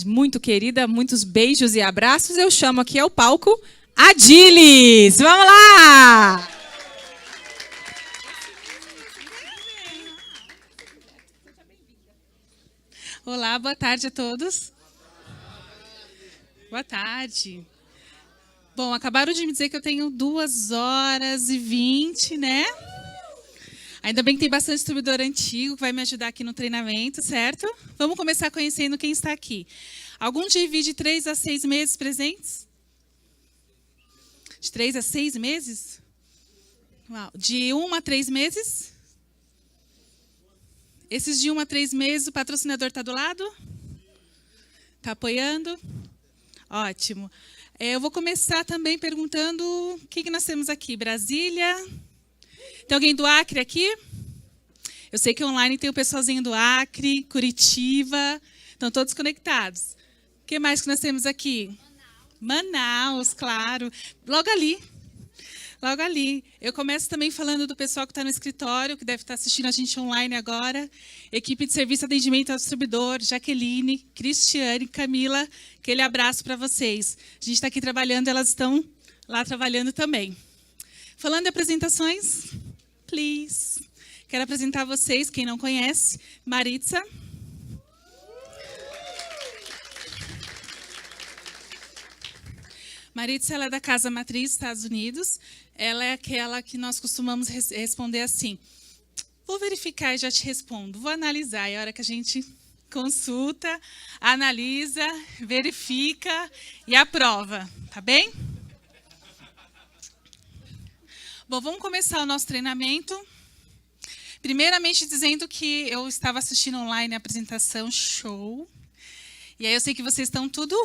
muito querida, muitos beijos e abraços. Eu chamo aqui ao palco a Dilis. Vamos lá! Olá, boa tarde a todos. Boa tarde. Bom, acabaram de me dizer que eu tenho 2h20, né? Ainda bem que tem bastante distribuidor antigo que vai me ajudar aqui no treinamento, certo? Vamos começar conhecendo quem está aqui. Algum divide de 3 a 6 meses presentes? De 3 a 6 meses? Uau. De 1 a 3 meses? Esses de 1 a 3 meses, o patrocinador está do lado? Está apoiando? Ótimo. Eu vou começar também perguntando o que nós temos aqui. Brasília? Tem alguém do Acre aqui? Eu sei que online tem o pessoalzinho do Acre, Curitiba. Estão todos conectados. O que mais que nós temos aqui? Manaus, claro. Logo ali. Logo ali. Eu começo também falando do pessoal que está no escritório, que deve estar assistindo a gente online agora. Equipe de serviço de atendimento ao distribuidor, Jaqueline, Cristiane, Camila, aquele abraço para vocês. A gente está aqui trabalhando, elas estão lá trabalhando também. Falando de apresentações, please. Quero apresentar vocês, quem não conhece, Maritza. Maritza, ela é da Casa Matriz, Estados Unidos. Ela é aquela que nós costumamos responder assim, vou verificar e já te respondo, vou analisar. É a hora que a gente consulta, analisa, verifica e aprova, tá bem? Bom, vamos começar o nosso treinamento. Primeiramente dizendo que eu estava assistindo online a apresentação, show. E aí eu sei que vocês estão tudo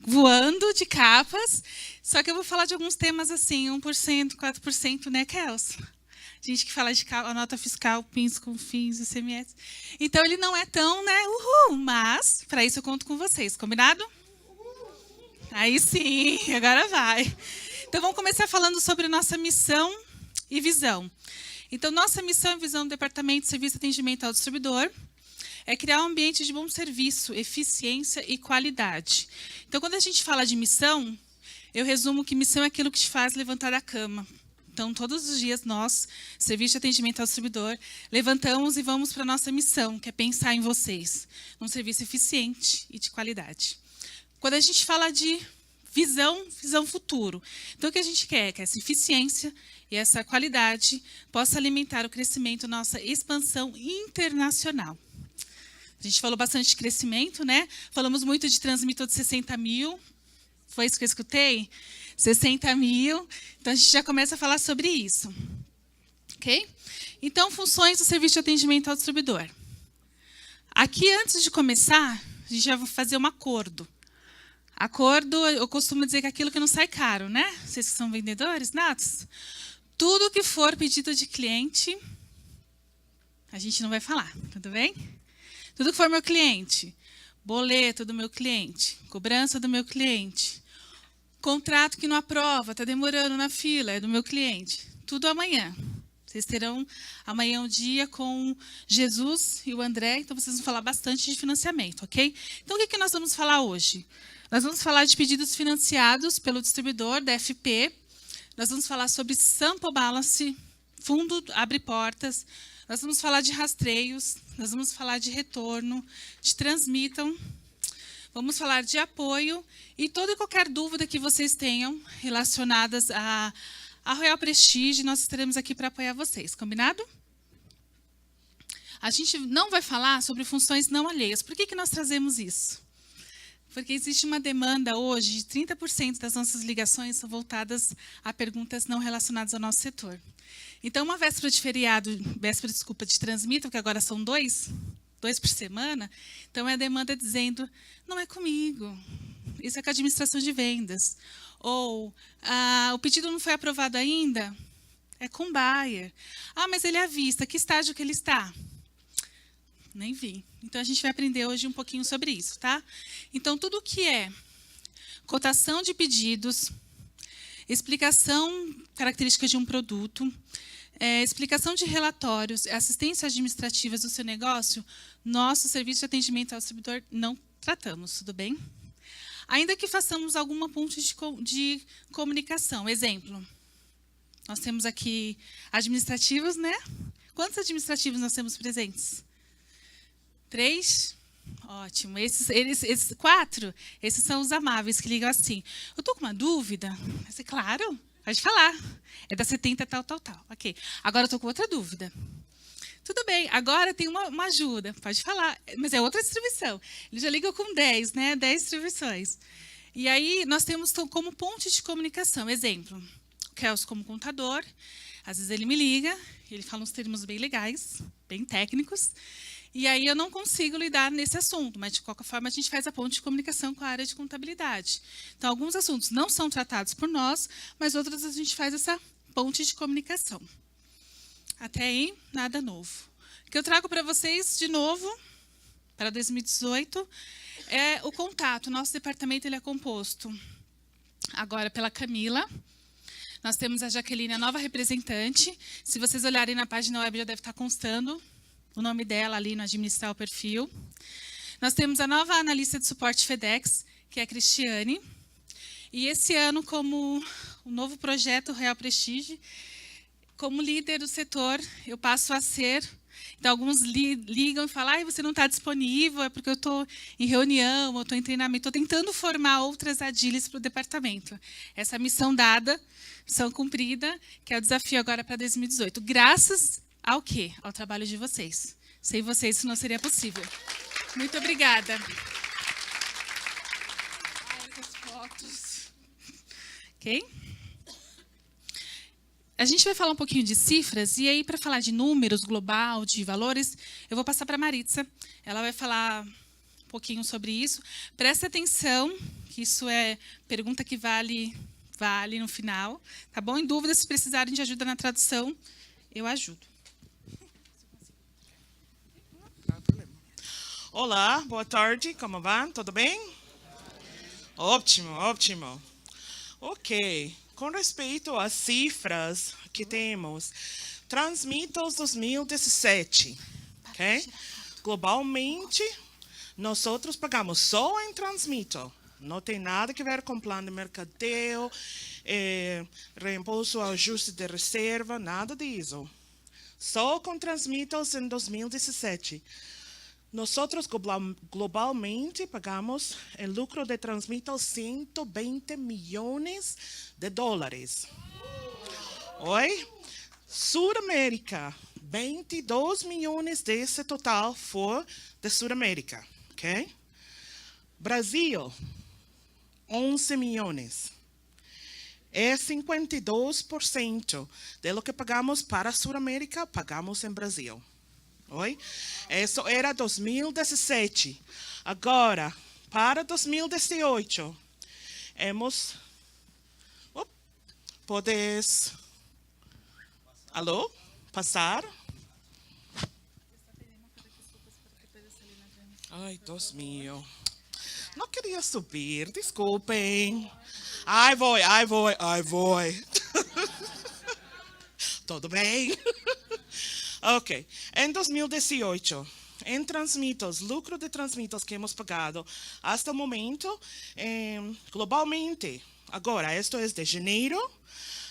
voando de capas, só que eu vou falar de alguns temas assim, 1%, 4%, né, Kels? Gente que fala de nota fiscal, PINs, COFINS, ICMS. Então, ele não é tão, né, mas para isso eu conto com vocês, combinado? Aí sim, agora vai. Então, vamos começar falando sobre nossa missão e visão. Então, nossa missão e visão do Departamento de Serviço e Atendimento ao Distribuidor é criar um ambiente de bom serviço, eficiência e qualidade. Então, quando a gente fala de missão, eu resumo que missão é aquilo que te faz levantar da cama. Então, todos os dias nós, Serviço de Atendimento ao Distribuidor, levantamos e vamos para a nossa missão, que é pensar em vocês, num serviço eficiente e de qualidade. Quando a gente fala de visão futuro. Então, o que a gente quer? Que essa eficiência e essa qualidade possa alimentar o crescimento, nossa expansão internacional. A gente falou bastante de crescimento, né? Falamos muito de transmissão de 60 mil. Foi isso que eu escutei? 60 mil. Então, a gente já começa a falar sobre isso. Ok? Então, funções do serviço de atendimento ao distribuidor. Aqui, antes de começar, a gente já vai fazer um acordo. Acordo, eu costumo dizer que é aquilo que não sai caro, né? Vocês que são vendedores natos. Tudo que for pedido de cliente, a gente não vai falar, tudo bem? Tudo que for meu cliente, boleto do meu cliente, cobrança do meu cliente, contrato que não aprova, está demorando na fila, é do meu cliente. Tudo amanhã. Vocês terão amanhã um dia com Jesus e o André, então vocês vão falar bastante de financiamento, ok? Então, o que nós vamos falar hoje? Nós vamos falar de pedidos financiados pelo distribuidor da FP, nós vamos falar sobre sample balance, fundo abre portas, nós vamos falar de rastreios, nós vamos falar de retorno, de transmitam, vamos falar de apoio e toda e qualquer dúvida que vocês tenham relacionadas a Royal Prestige, nós estaremos aqui para apoiar vocês, combinado? A gente não vai falar sobre funções não alheias. Por que nós trazemos isso? Porque existe uma demanda hoje de 30% das nossas ligações são voltadas a perguntas não relacionadas ao nosso setor. Então, uma véspera de feriado, de transmito, que agora são dois por semana, então é a demanda dizendo, não é comigo, isso é com a administração de vendas. Ou, o pedido não foi aprovado ainda, é com o buyer. Mas ele é à vista, que estágio que ele está? Nem vi. Então, a gente vai aprender hoje um pouquinho sobre isso, tá? Então, tudo que é cotação de pedidos, explicação, características de um produto, explicação de relatórios, assistência administrativa do seu negócio, nosso serviço de atendimento ao distribuidor não tratamos, tudo bem? Ainda que façamos alguma ponte de comunicação. Exemplo, nós temos aqui administrativos, né? Quantos administrativos nós temos presentes? 3? Ótimo. Esses 4, esses são os amáveis que ligam assim. Eu estou com uma dúvida. Mas, claro, pode falar. É da 70 tal. Ok. Agora eu estou com outra dúvida. Tudo bem, agora tem uma ajuda. Pode falar. Mas é outra distribuição. Ele já liga com 10, né? 10 distribuições. E aí nós temos como ponte de comunicação. Exemplo, o Kelso como contador. Às vezes ele me liga, ele fala uns termos bem legais, bem técnicos. E aí eu não consigo lidar nesse assunto, mas de qualquer forma a gente faz a ponte de comunicação com a área de contabilidade. Então, alguns assuntos não são tratados por nós, mas outros a gente faz essa ponte de comunicação. Até aí, nada novo. O que eu trago para vocês, de novo, para 2018, é o contato. Nosso departamento ele é composto agora pela Camila. Nós temos a Jaqueline, a nova representante. Se vocês olharem na página web, já deve estar constando o nome dela ali no administrar o perfil. Nós temos a nova analista de suporte FedEx, que é a Cristiane. E esse ano, como o novo projeto Real Prestige, como líder do setor, eu passo a ser... Então, alguns ligam e falam, você não está disponível, é porque eu estou em reunião, eu estou em treinamento, estou tentando formar outras Adilis para o departamento. Essa missão dada, missão cumprida, que é o desafio agora para 2018. Graças ao quê? Ao trabalho de vocês. Sem vocês, isso não seria possível. Muito obrigada. As fotos. Ok? A gente vai falar um pouquinho de cifras, e aí, para falar de números, global, de valores, eu vou passar para a Maritza. Ela vai falar um pouquinho sobre isso. Presta atenção, que isso é pergunta que vale no final. Tá bom? Em dúvida, se precisarem de ajuda na tradução, eu ajudo. Olá, boa tarde, como vai? Tudo bem? Ótimo, ótimo. Ok. Com respeito às cifras que temos, Transmitos 2017, ok? Globalmente, nós outros pagamos só em Transmito. Não tem nada a ver com plano de mercadeo, reembolso, ajuste de reserva, nada disso. Só com Transmitos em 2017. Nós outros globalmente pagamos em lucro de Transmitos 120 milhões de dólares. Oi? Sudamérica, 22 milhões desse total foi de Sudamérica. Ok? Brasil, 11 milhões. É 52% do que pagamos para a Sudamérica, pagamos em Brasil. Oi? Isso era 2017. Agora, para 2018, hemos... Podes... Alô? Passar? Ai, Deus meu. Não queria subir, desculpem. Ai, vou. Tudo bem? Ok. Em 2018, em Transmitos, lucro de Transmitos que hemos pagado até o momento, globalmente, agora, isto é de janeiro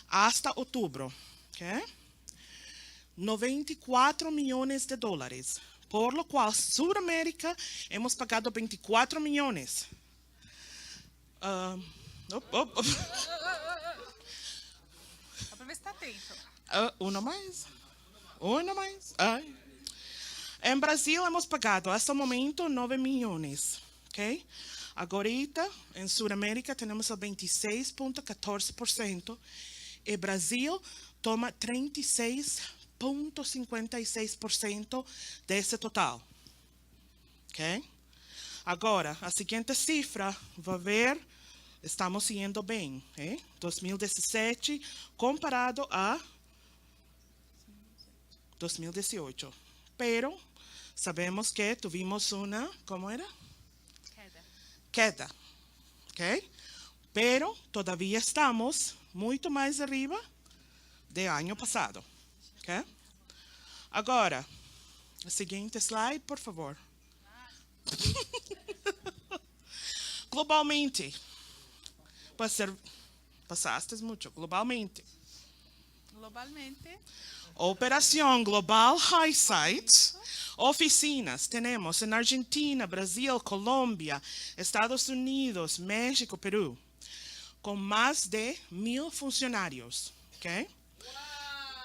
hasta outubro, ok? 94 milhões de dólares, por lo qual, Sudamérica, hemos pagado 24 milhões. Só para ver se está atento. Uma mais. Ai. Em Brasil, hemos pagado, até o momento, 9 milhões. Ok? Agora, em Sudamérica, temos o 26,14%. E Brasil toma 36,56% desse total. Ok? Agora, a seguinte cifra, vai ver, estamos indo bem. 2017, comparado a 2018. Pero sabemos que tuvimos uma, como era? Queda. Ok? Pero todavía estamos muito mais arriba do ano passado. Ok? Agora, a seguinte slide, por favor. Globalmente. Passaste muito. Globalmente. Globalmente. Operação Global High Site. Oficinas temos na Argentina, Brasil, Colômbia, Estados Unidos, México, Peru, com mais de 1.000 funcionários. Okay?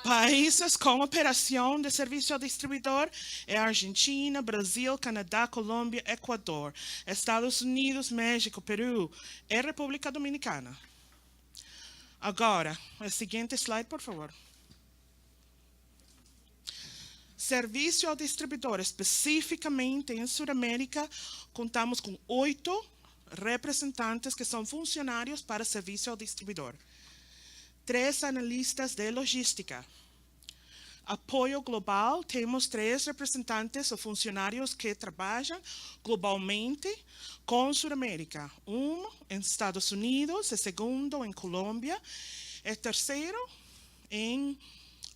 Países com operação de serviço ao distribuidor é Argentina, Brasil, Canadá, Colômbia, Equador, Estados Unidos, México, Peru e República Dominicana. Agora, o seguinte slide, por favor. Serviço ao distribuidor, especificamente em Sudamérica, contamos com 8 representantes que são funcionários para serviço ao distribuidor. 3 analistas de logística. Apoio global, temos 3 representantes ou funcionários que trabalham globalmente com Sudamérica. Um em Estados Unidos, o segundo em Colômbia, e terceiro em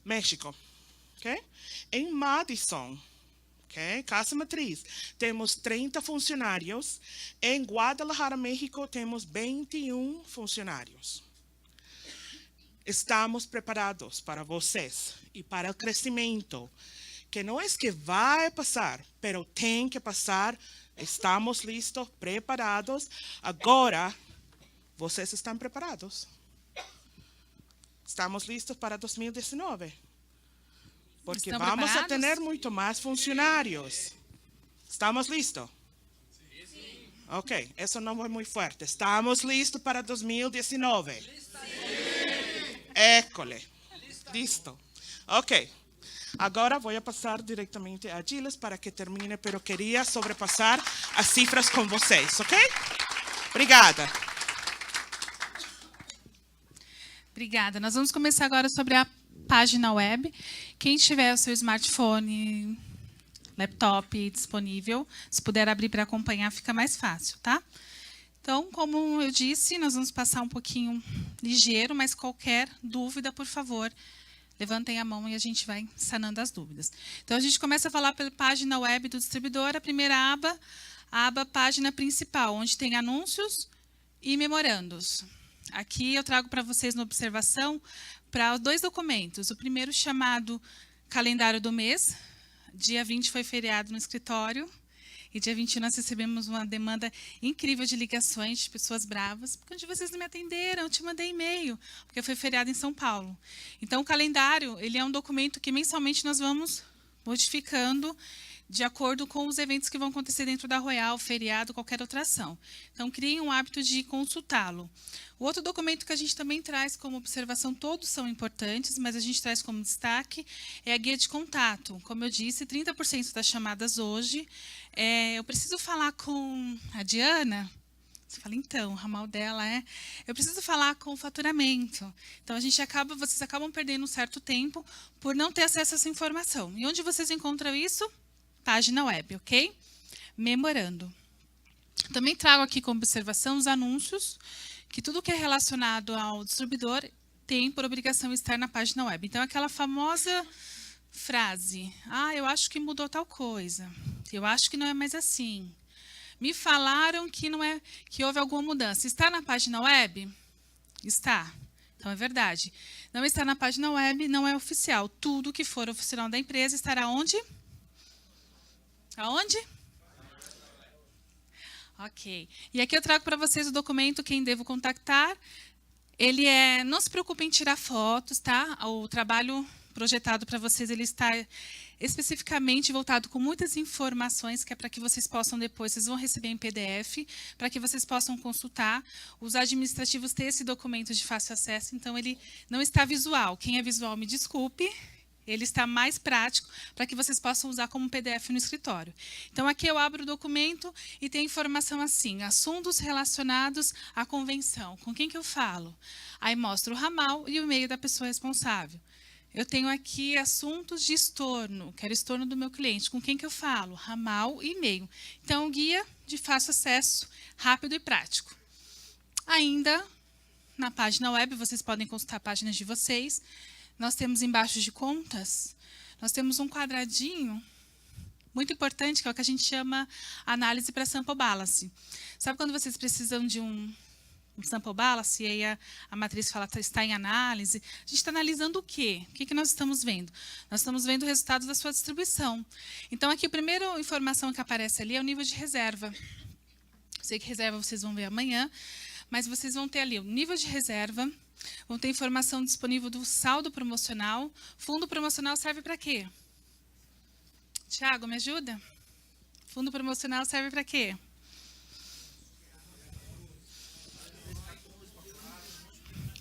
México. Okay? Em Madison, okay? Casa Matriz, temos 30 funcionários. Em Guadalajara, México, temos 21 funcionários. Estamos preparados para vocês e para o crescimento, que não é que vai passar, mas tem que passar. Estamos listos, preparados. Agora, vocês estão preparados? Estamos listos para 2019? Porque Estão vamos a preparados? ter muito mais funcionários. ¿Estamos listos? Sim. Ok, isso não foi muito forte. ¿Estamos listos para 2019? Sim. École. Listo. Ok. Agora vou passar diretamente a Gilles para que termine, pero queria sobrepassar as cifras com vocês, ok? Obrigada. Obrigada. Nós vamos começar agora sobre a página web. Quem tiver o seu smartphone, laptop disponível, se puder abrir para acompanhar, fica mais fácil, tá? Então, como eu disse, nós vamos passar um pouquinho ligeiro, mas qualquer dúvida, por favor, levantem a mão e a gente vai sanando as dúvidas. Então, a gente começa a falar pela página web do distribuidor, a primeira aba, a aba página principal, onde tem anúncios e memorandos. Aqui eu trago para vocês na observação para 2 documentos. O primeiro chamado calendário do mês. Dia 20 foi feriado no escritório. E dia 21 nós recebemos uma demanda incrível de ligações de pessoas bravas. Porque onde vocês não me atenderam? Eu te mandei e-mail. Porque foi feriado em São Paulo. Então, o calendário ele é um documento que mensalmente nós vamos modificando de acordo com os eventos que vão acontecer dentro da Royal, feriado, qualquer outra ação. Então, criem um hábito de consultá-lo. O outro documento que a gente também traz como observação, todos são importantes, mas a gente traz como destaque, é a guia de contato. Como eu disse, 30% das chamadas hoje. Eu preciso falar com a Diana. Você fala, então, o ramal dela é... Eu preciso falar com o faturamento. Então, vocês acabam perdendo um certo tempo por não ter acesso a essa informação. E onde vocês encontram isso? Página web, ok? Memorando. Também trago aqui como observação os anúncios, que tudo que é relacionado ao distribuidor tem por obrigação estar na página web. Então, aquela famosa frase, eu acho que mudou tal coisa, eu acho que não é mais assim, me falaram que não é, que houve alguma mudança. Está na página web? Está. Então, é verdade. Não está na página web, não é oficial. Tudo que for oficial da empresa estará onde? Aonde? Ok. E aqui eu trago para vocês o documento Quem Devo Contactar. Ele não se preocupem em tirar fotos, tá? O trabalho projetado para vocês, ele está especificamente voltado com muitas informações, que é para que vocês possam depois, vocês vão receber em PDF, para que vocês possam consultar. Os administrativos têm esse documento de fácil acesso, então ele não está visual. Quem é visual, me desculpe. Ele está mais prático para que vocês possam usar como PDF no escritório. Então, aqui eu abro o documento e tem informação assim, assuntos relacionados à convenção. Com quem que eu falo? Aí mostra o ramal e o e-mail da pessoa responsável. Eu tenho aqui assuntos de estorno, quero estorno do meu cliente. Com quem que eu falo? Ramal e e-mail. Então, guia de fácil acesso, rápido e prático. Ainda, na página web, vocês podem consultar páginas de vocês. Nós temos embaixo de contas, nós temos um quadradinho muito importante, que é o que a gente chama análise para sample balance. Sabe quando vocês precisam de um sample balance, e aí a matriz fala que está em análise? A gente está analisando o quê? O que nós estamos vendo? Nós estamos vendo o resultado da sua distribuição. Então, aqui, a primeira informação que aparece ali é o nível de reserva. Sei que reserva vocês vão ver amanhã, mas vocês vão ter ali o nível de reserva, vão ter informação disponível do saldo promocional. Fundo promocional serve para quê? Tiago, me ajuda? Fundo promocional serve para quê?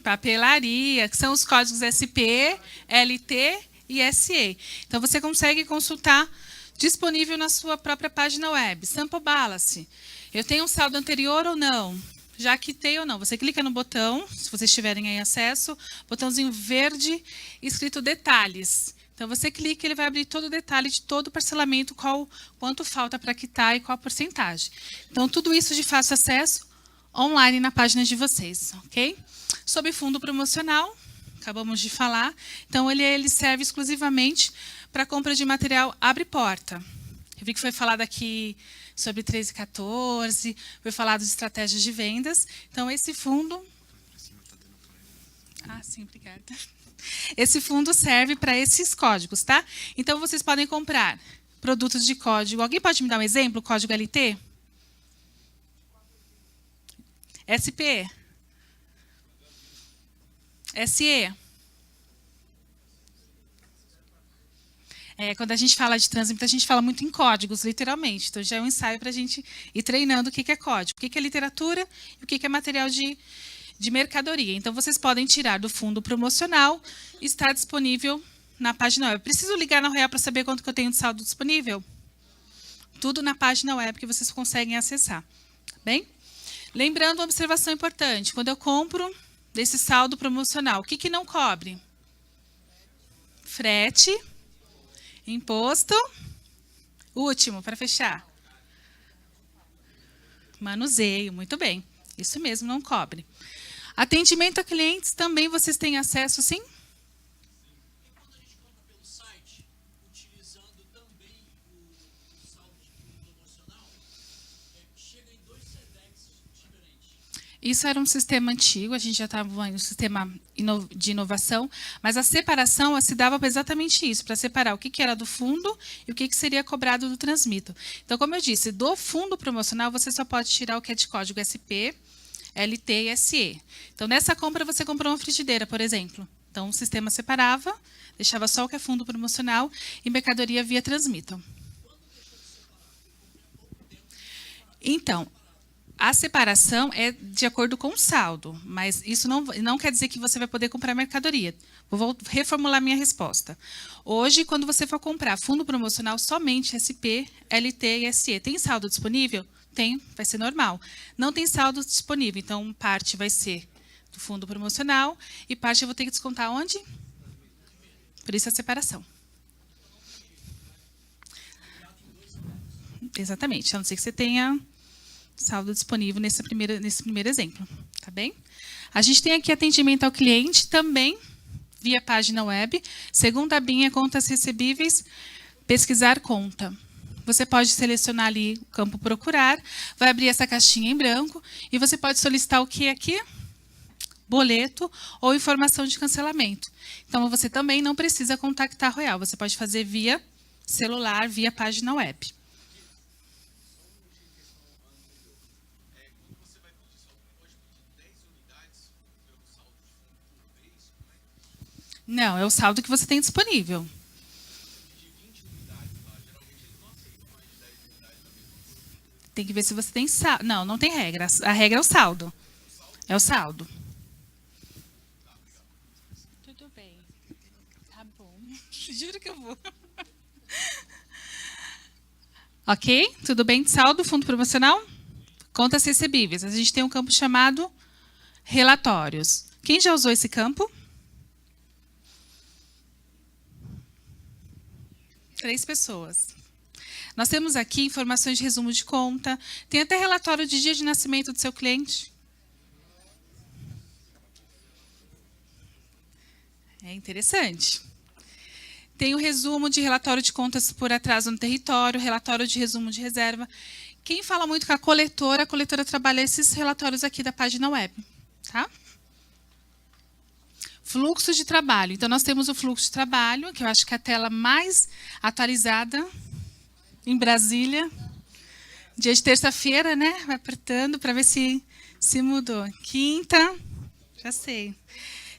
Papelaria, que são os códigos SP, LT e SE. Então, você consegue consultar disponível na sua própria página web. Sample Balance. Eu tenho um saldo anterior ou não? Já quitei ou não? Você clica no botão, se vocês tiverem aí acesso, botãozinho verde, escrito detalhes. Então, você clica e ele vai abrir todo o detalhe de todo o parcelamento, quanto falta para quitar e qual a porcentagem. Então, tudo isso de fácil acesso online na página de vocês, ok? Sobre fundo promocional, acabamos de falar. Então, ele serve exclusivamente para compra de material abre porta. Eu vi que foi falado aqui sobre 13 e 14, foi falado de estratégias de vendas. Então, esse fundo... Ah, sim, obrigada. Esse fundo serve para esses códigos, tá? Então, vocês podem comprar produtos de código. Alguém pode me dar um exemplo? Código LT? SP? SE? Quando a gente fala de transmito, a gente fala muito em códigos, literalmente. Então, já é um ensaio para a gente ir treinando o que é código, o que é literatura e o que é material de mercadoria. Então, vocês podem tirar do fundo promocional e está disponível na página web. Preciso ligar na Royal para saber quanto que eu tenho de saldo disponível? Tudo na página web que vocês conseguem acessar. Tá bem? Lembrando uma observação importante. Quando eu compro desse saldo promocional, o que não cobre? Frete, imposto, último, para fechar. Manuseio, muito bem. Isso mesmo, não cobre. Atendimento a clientes, também vocês têm acesso, sim? E quando a gente compra pelo site, utilizando também o saldo de fundo promocional, chega em 2 SEDEX diferentes. Isso era um sistema antigo, a gente já estava em um sistema de inovação, mas a separação se dava para exatamente isso, para separar o que era do fundo e o que seria cobrado do transmito. Então, como eu disse, do fundo promocional você só pode tirar o que é de código SP, LT e SE. Então, nessa compra, você comprou uma frigideira, por exemplo. Então, o sistema separava, deixava só o que é fundo promocional e mercadoria via transmito. Então, a separação é de acordo com o saldo, mas isso não quer dizer que você vai poder comprar mercadoria. Vou reformular minha resposta. Hoje, quando você for comprar fundo promocional, somente SP, LT e SE. Tem saldo disponível? Tem, vai ser normal. Não tem saldo disponível, então parte vai ser do fundo promocional e parte eu vou ter que descontar onde? Por isso a separação. Exatamente, a não ser que você tenha saldo disponível nesse primeiro exemplo, tá bem? A gente tem aqui atendimento ao cliente também via página web. Segunda abinha, contas recebíveis, pesquisar conta. Você pode selecionar ali o campo procurar, vai abrir essa caixinha em branco e você pode solicitar o que aqui? Boleto ou informação de cancelamento. Então, você também não precisa contactar a Royal, você pode fazer via celular, via página web. Não, é o saldo que você tem disponível. Tem que ver se você tem saldo. Não, não tem regra. A regra é o saldo. É o saldo. Tudo bem. Tá bom. Juro que eu vou. Ok? Tudo bem? Saldo, fundo promocional? Contas recebíveis. A gente tem um campo chamado relatórios. Quem já usou esse campo? 3 pessoas. Nós temos aqui informações de resumo de conta. Tem até relatório de dia de nascimento do seu cliente. É interessante. Tem o resumo de relatório de contas por atraso no território, relatório de resumo de reserva. Quem fala muito com a coletora trabalha esses relatórios aqui da página web. Tá? Fluxo de trabalho. Então, nós temos o fluxo de trabalho, que eu acho que é a tela mais atualizada em Brasília. Dia de terça-feira, né? Vai apertando para ver se mudou. Quinta, já sei.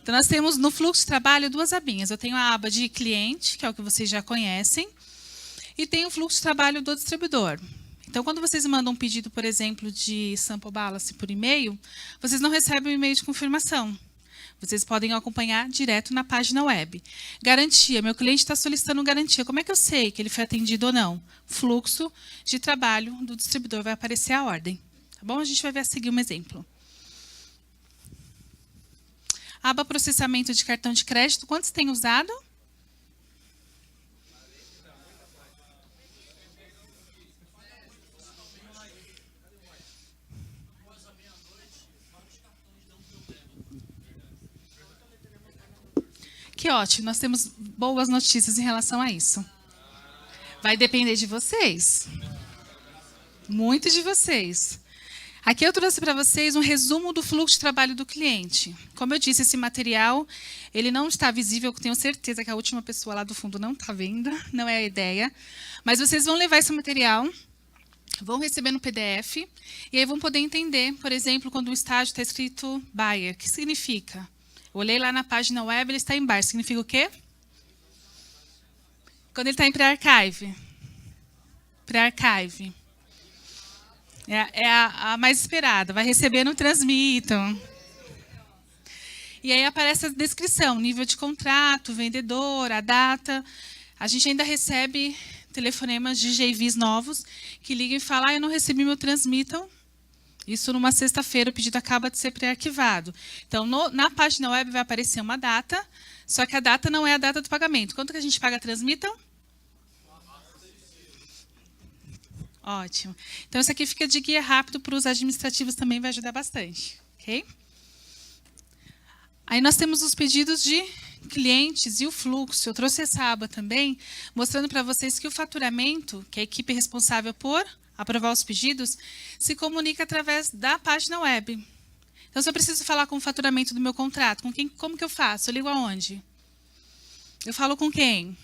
Então, nós temos no fluxo de trabalho 2 abinhas. Eu tenho a aba de cliente, que é o que vocês já conhecem, e tenho o fluxo de trabalho do distribuidor. Então, quando vocês mandam um pedido, por exemplo, de sample balance por e-mail, vocês não recebem um e-mail de confirmação. Vocês podem acompanhar direto na página web. Garantia. Meu cliente está solicitando garantia. Como é que eu sei que ele foi atendido ou não? Fluxo de trabalho do distribuidor. Vai aparecer a ordem. Tá bom? A gente vai ver a seguir um exemplo. Aba processamento de cartão de crédito. Quantos tem usado? Que ótimo, nós temos boas notícias em relação a isso. Vai depender de vocês. Muito de vocês. Aqui eu trouxe para vocês um resumo do fluxo de trabalho do cliente. Como eu disse, esse material ele não está visível, eu tenho certeza que a última pessoa lá do fundo não está vendo, não é a ideia. Mas vocês vão levar esse material, vão receber no PDF, e aí vão poder entender, por exemplo, quando um estágio está escrito buyer, o que significa? Eu olhei lá na página web, ele está em buyer, significa o quê? Quando ele está em pré-archive. Pré-archive. É a mais esperada, vai receber no transmitam. E aí aparece a descrição, nível de contrato, vendedor, a data. A gente ainda recebe telefonemas de GVs novos que ligam e falam, eu não recebi meu transmitam. Isso numa sexta-feira, o pedido acaba de ser pré-arquivado. Então, na página web vai aparecer uma data, só que a data não é a data do pagamento. Quanto que a gente paga transmitam? Ótimo. Então, isso aqui fica de guia rápido para os administrativos também, vai ajudar bastante. Ok? Aí nós temos os pedidos de clientes e o fluxo. Eu trouxe essa aba também, mostrando para vocês que o faturamento, que é a equipe responsável por aprovar os pedidos, se comunica através da página web. Então, se eu preciso falar com o faturamento do meu contrato, com quem, como que eu faço? Eu ligo aonde? Eu falo com quem?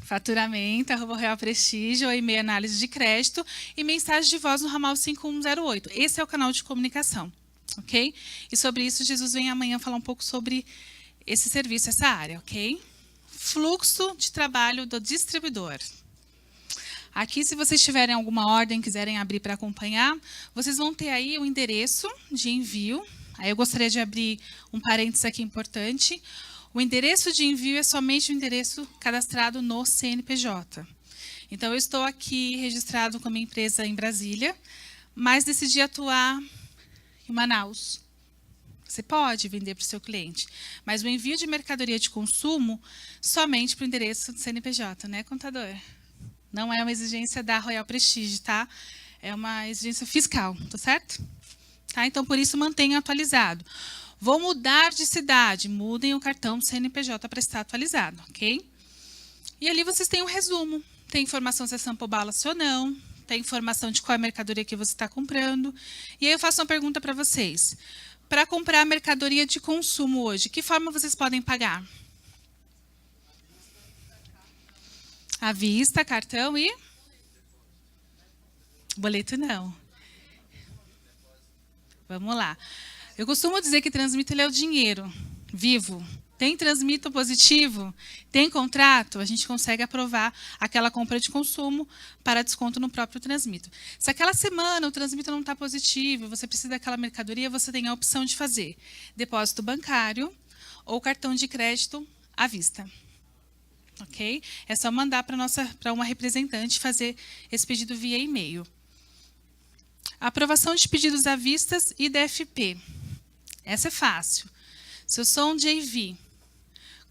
Faturamento, @Royal Prestígio, ou e-mail análise de crédito e mensagem de voz no ramal 5108. Esse é o canal de comunicação, ok? E sobre isso, Jesus vem amanhã falar um pouco sobre esse serviço, essa área, ok? Fluxo de trabalho do distribuidor. Aqui, se vocês tiverem alguma ordem, quiserem abrir para acompanhar, vocês vão ter aí o endereço de envio. Aí eu gostaria de abrir um parênteses aqui importante. O endereço de envio é somente o endereço cadastrado no CNPJ. Então, eu estou aqui registrado como empresa em Brasília, mas decidi atuar em Manaus. Você pode vender para o seu cliente, mas o envio de mercadoria de consumo somente para o endereço do CNPJ, né, contador? Não é uma exigência da Royal Prestige, tá? É uma exigência fiscal, tá certo? Tá? Então, por isso, mantenham atualizado. Vou mudar de cidade, mudem o cartão do CNPJ para estar atualizado, ok? E ali vocês têm um resumo. Tem informação se é sample balance ou não, tem informação de qual é a mercadoria que você está comprando. E aí eu faço uma pergunta para vocês. Para comprar mercadoria de consumo hoje, que forma vocês podem pagar? À vista, cartão e? Boleto não. Vamos lá. Eu costumo dizer que transmito ele é o dinheiro vivo. Tem transmito positivo, tem contrato, a gente consegue aprovar aquela compra de consumo para desconto no próprio transmito. Se aquela semana o transmito não está positivo, você precisa daquela mercadoria, você tem a opção de fazer depósito bancário ou cartão de crédito à vista. Ok? É só mandar para uma representante fazer esse pedido via e-mail. Aprovação de pedidos à vista e DFP. Essa é fácil. Se eu sou um JV,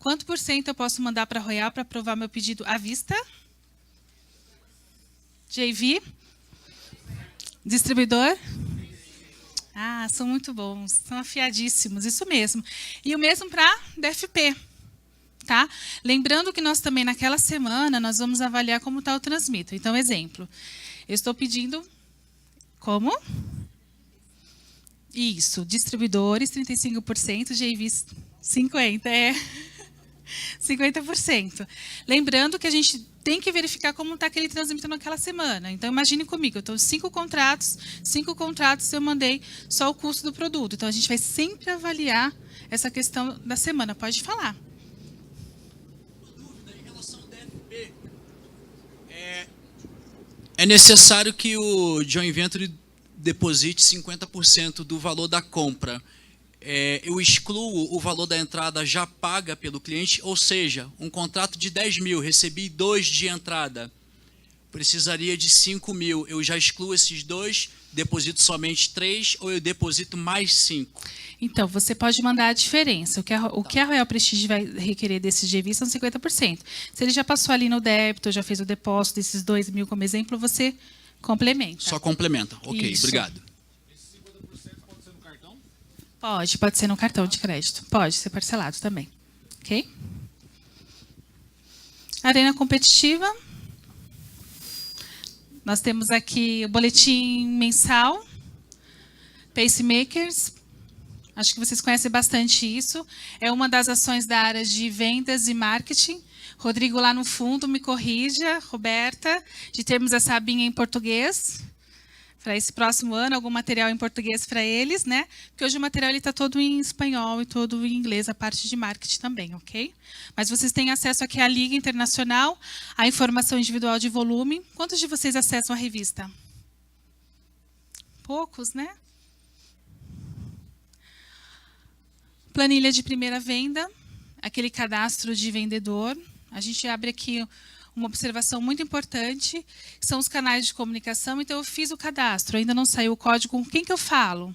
quanto por cento eu posso mandar para a Royal para aprovar meu pedido à vista? JV? Distribuidor? Ah, são muito bons, são afiadíssimos, isso mesmo. E o mesmo para DFP. tá? Lembrando que nós também, naquela semana, nós vamos avaliar como está o Transmito. Então, exemplo, eu estou pedindo... Como? Isso, distribuidores, 35%, JVs, 50%, 50%. Lembrando que a gente tem que verificar como está aquele Transmito naquela semana. Então, imagine comigo, eu estou 5 contratos eu mandei só o custo do produto. Então, a gente vai sempre avaliar essa questão da semana. Pode falar. Uma dúvida em relação ao DFP. É necessário que o joint venture deposite 50% do valor da compra. Eu excluo o valor da entrada já paga pelo cliente, ou seja, um contrato de 10 mil, recebi 2 de entrada, precisaria de 5 mil, eu já excluo esses 2, deposito somente 3 ou eu deposito mais 5? Então, você pode mandar a diferença. O que a Royal Prestige vai requerer desses GVs são 50%. Se ele já passou ali no débito, já fez o depósito desses 2 mil como exemplo, você complementa. Só complementa. Ok, Isso. obrigado. Pode ser no cartão de crédito. Pode ser parcelado também. Ok? Arena competitiva. Nós temos aqui o boletim mensal. Pacemakers. Acho que vocês conhecem bastante isso. É uma das ações da área de vendas e marketing. Rodrigo lá no fundo me corrija, Roberta, de termos essa abinha em português. Para esse próximo ano, algum material em português para eles, né? Porque hoje o material está todo em espanhol e todo em inglês, a parte de marketing também, ok? Mas vocês têm acesso aqui à Liga Internacional, à informação individual de volume. Quantos de vocês acessam a revista? Poucos, né? Planilha de primeira venda, aquele cadastro de vendedor. A gente abre aqui uma observação muito importante, que são os canais de comunicação. Então, eu fiz o cadastro, ainda não saiu o código, com quem que eu falo?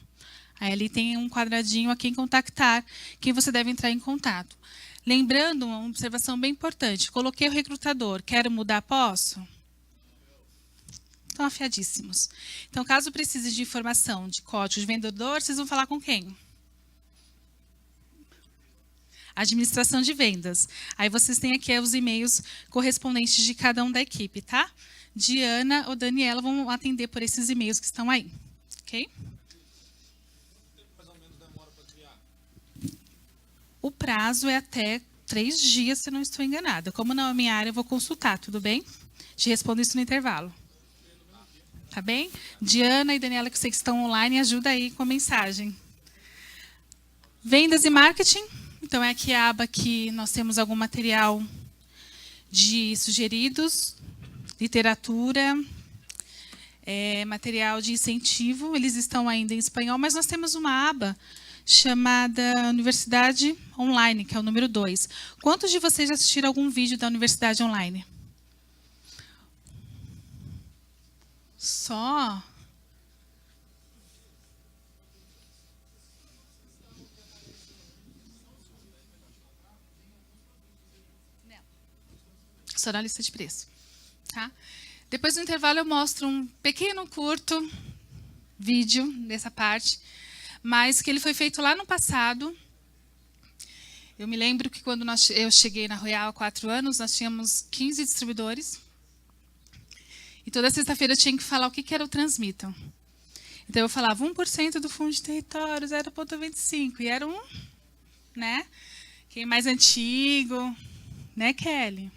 Aí ali tem um quadradinho a quem contactar, quem você deve entrar em contato. Lembrando, uma observação bem importante, coloquei o recrutador, quero mudar, posso? Estão afiadíssimos. Então, caso precise de informação de código de vendedor, vocês vão falar com quem? Administração de vendas. Aí vocês têm aqui os e-mails correspondentes de cada um da equipe, tá? Diana ou Daniela vão atender por esses e-mails que estão aí. Ok? O prazo é até 3 dias, se não estou enganada. Como não é minha área, eu vou consultar, tudo bem? Te respondo isso no intervalo. Tá bem? Diana e Daniela, que eu sei que estão online, ajuda aí com a mensagem. Vendas e marketing. Então, é aqui a aba que nós temos algum material de sugeridos, literatura, material de incentivo. Eles estão ainda em espanhol, mas nós temos uma aba chamada Universidade Online, que é o número 2. Quantos de vocês já assistiram algum vídeo da Universidade Online? Só? Só na lista de preço. Tá? Depois do intervalo eu mostro um pequeno, curto vídeo dessa parte, mas que ele foi feito lá no passado. Eu me lembro que quando eu cheguei na Royal há 4 anos, nós tínhamos 15 distribuidores. E toda sexta-feira eu tinha que falar o que era o Transmito. Então eu falava 1% do fundo de território, 0,25. E era né? Quem é mais antigo, né, Kelly?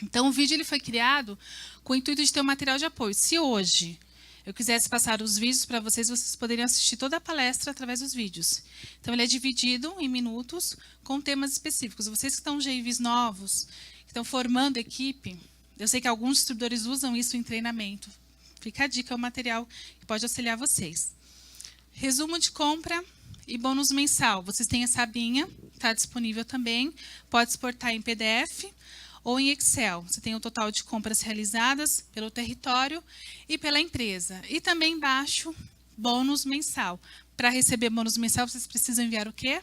Então, o vídeo ele foi criado com o intuito de ter um material de apoio. Se hoje eu quisesse passar os vídeos para vocês, vocês poderiam assistir toda a palestra através dos vídeos. Então, ele é dividido em minutos com temas específicos. Vocês que estão GIVs novos, que estão formando equipe, eu sei que alguns distribuidores usam isso em treinamento. Fica a dica, é um material que pode auxiliar vocês. Resumo de compra e bônus mensal. Vocês têm essa abinha, está disponível também. Pode exportar em PDF ou em Excel. Você tem o total de compras realizadas pelo território e pela empresa. E também embaixo, bônus mensal. Para receber bônus mensal, vocês precisam enviar o quê?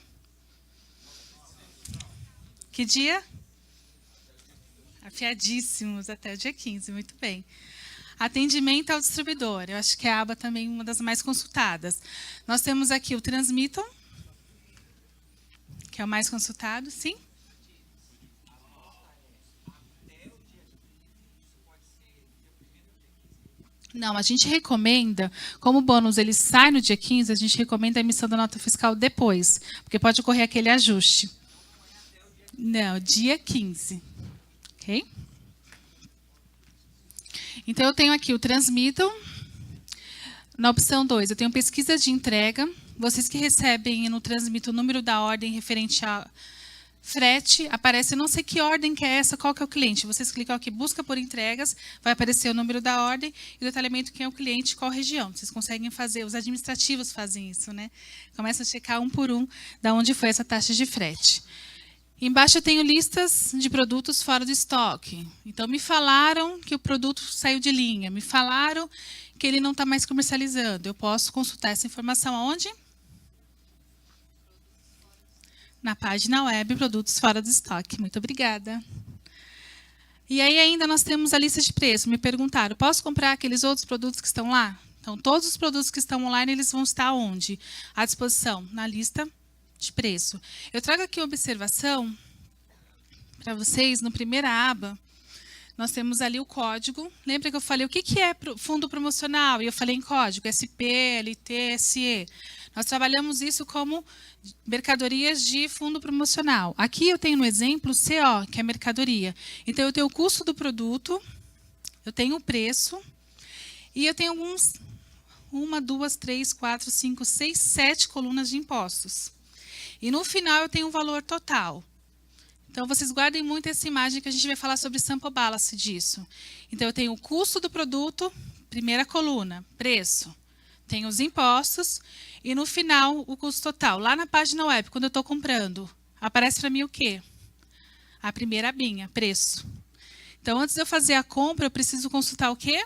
Que dia? Afiadíssimos, até o dia 15, muito bem. Atendimento ao distribuidor. Eu acho que a aba também é uma das mais consultadas. Nós temos aqui o Transmitam, que é o mais consultado, sim? Não, a gente recomenda, como o bônus ele sai no dia 15, a gente recomenda a emissão da nota fiscal depois, porque pode ocorrer aquele ajuste. Não, dia 15. Ok? Então, eu tenho aqui o transmitam. Na opção 2, eu tenho pesquisa de entrega. Vocês que recebem no transmito o número da ordem referente a frete, aparece, não sei que ordem que é essa, qual que é o cliente. Vocês clicam aqui, busca por entregas, vai aparecer o número da ordem e o detalhamento quem é o cliente, qual região. Vocês conseguem fazer, os administrativos fazem isso, né? Começa a checar um por um da onde foi essa taxa de frete. Embaixo eu tenho listas de produtos fora do estoque. Então, me falaram que o produto saiu de linha, me falaram que ele não está mais comercializando. Eu posso consultar essa informação aonde? Na página web Produtos Fora do Estoque. Muito obrigada. E aí ainda nós temos a lista de preço. Me perguntaram, posso comprar aqueles outros produtos que estão lá? Então, todos os produtos que estão online, eles vão estar onde? À disposição, na lista de preço. Eu trago aqui uma observação para vocês, na primeira aba, nós temos ali o código. Lembra que eu falei o que é fundo promocional? E eu falei em código, SP, LT, SE. Nós trabalhamos isso como mercadorias de fundo promocional. Aqui eu tenho no exemplo CO, que é mercadoria. Então, eu tenho o custo do produto, eu tenho o preço, e eu tenho alguns, 1, 2, 3, 4, 5, 6, 7 colunas de impostos. E no final eu tenho o valor total. Então, vocês guardem muito essa imagem que a gente vai falar sobre sample balance disso. Então, eu tenho o custo do produto, primeira coluna, preço. Tenho os impostos e no final o custo total. Lá na página web, quando eu estou comprando, aparece para mim o quê? A primeira abinha, preço. Então, antes de eu fazer a compra, eu preciso consultar o quê?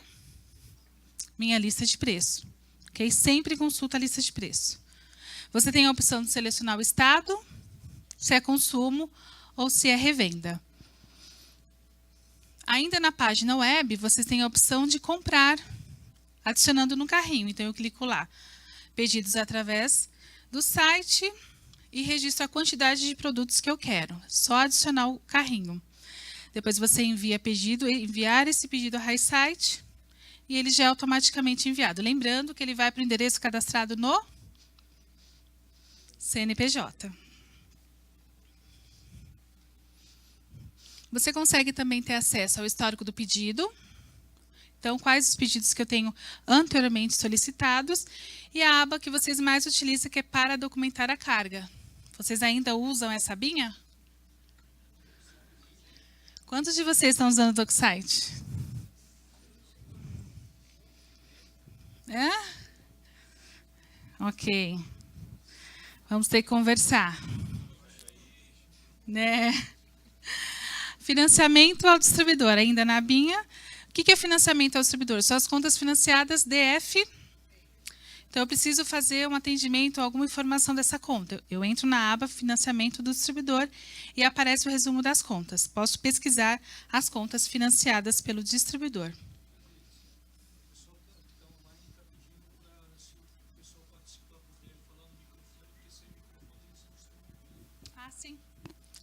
Minha lista de preço. Okay? Sempre consulta a lista de preço. Você tem a opção de selecionar o estado, se é consumo ou se é revenda. Ainda na página web, você tem a opção de comprar, adicionando no carrinho. Então, eu clico lá, pedidos através do site e registro a quantidade de produtos que eu quero. Só adicionar o carrinho. Depois você envia pedido, enviar esse pedido ao RaiSite e ele já é automaticamente enviado. Lembrando que ele vai para o endereço cadastrado no CNPJ. Você consegue também ter acesso ao histórico do pedido. Então, quais os pedidos que eu tenho anteriormente solicitados e a aba que vocês mais utilizam, que é para documentar a carga. Vocês ainda usam essa abinha? Quantos de vocês estão usando o DocSite? É? Ok. Vamos ter que conversar. Né? Financiamento ao distribuidor, ainda na abinha. O que é financiamento ao distribuidor? São as contas financiadas DF. Então, eu preciso fazer um atendimento a alguma informação dessa conta. Eu entro na aba financiamento do distribuidor e aparece o resumo das contas. Posso pesquisar as contas financiadas pelo distribuidor. Ah, sim.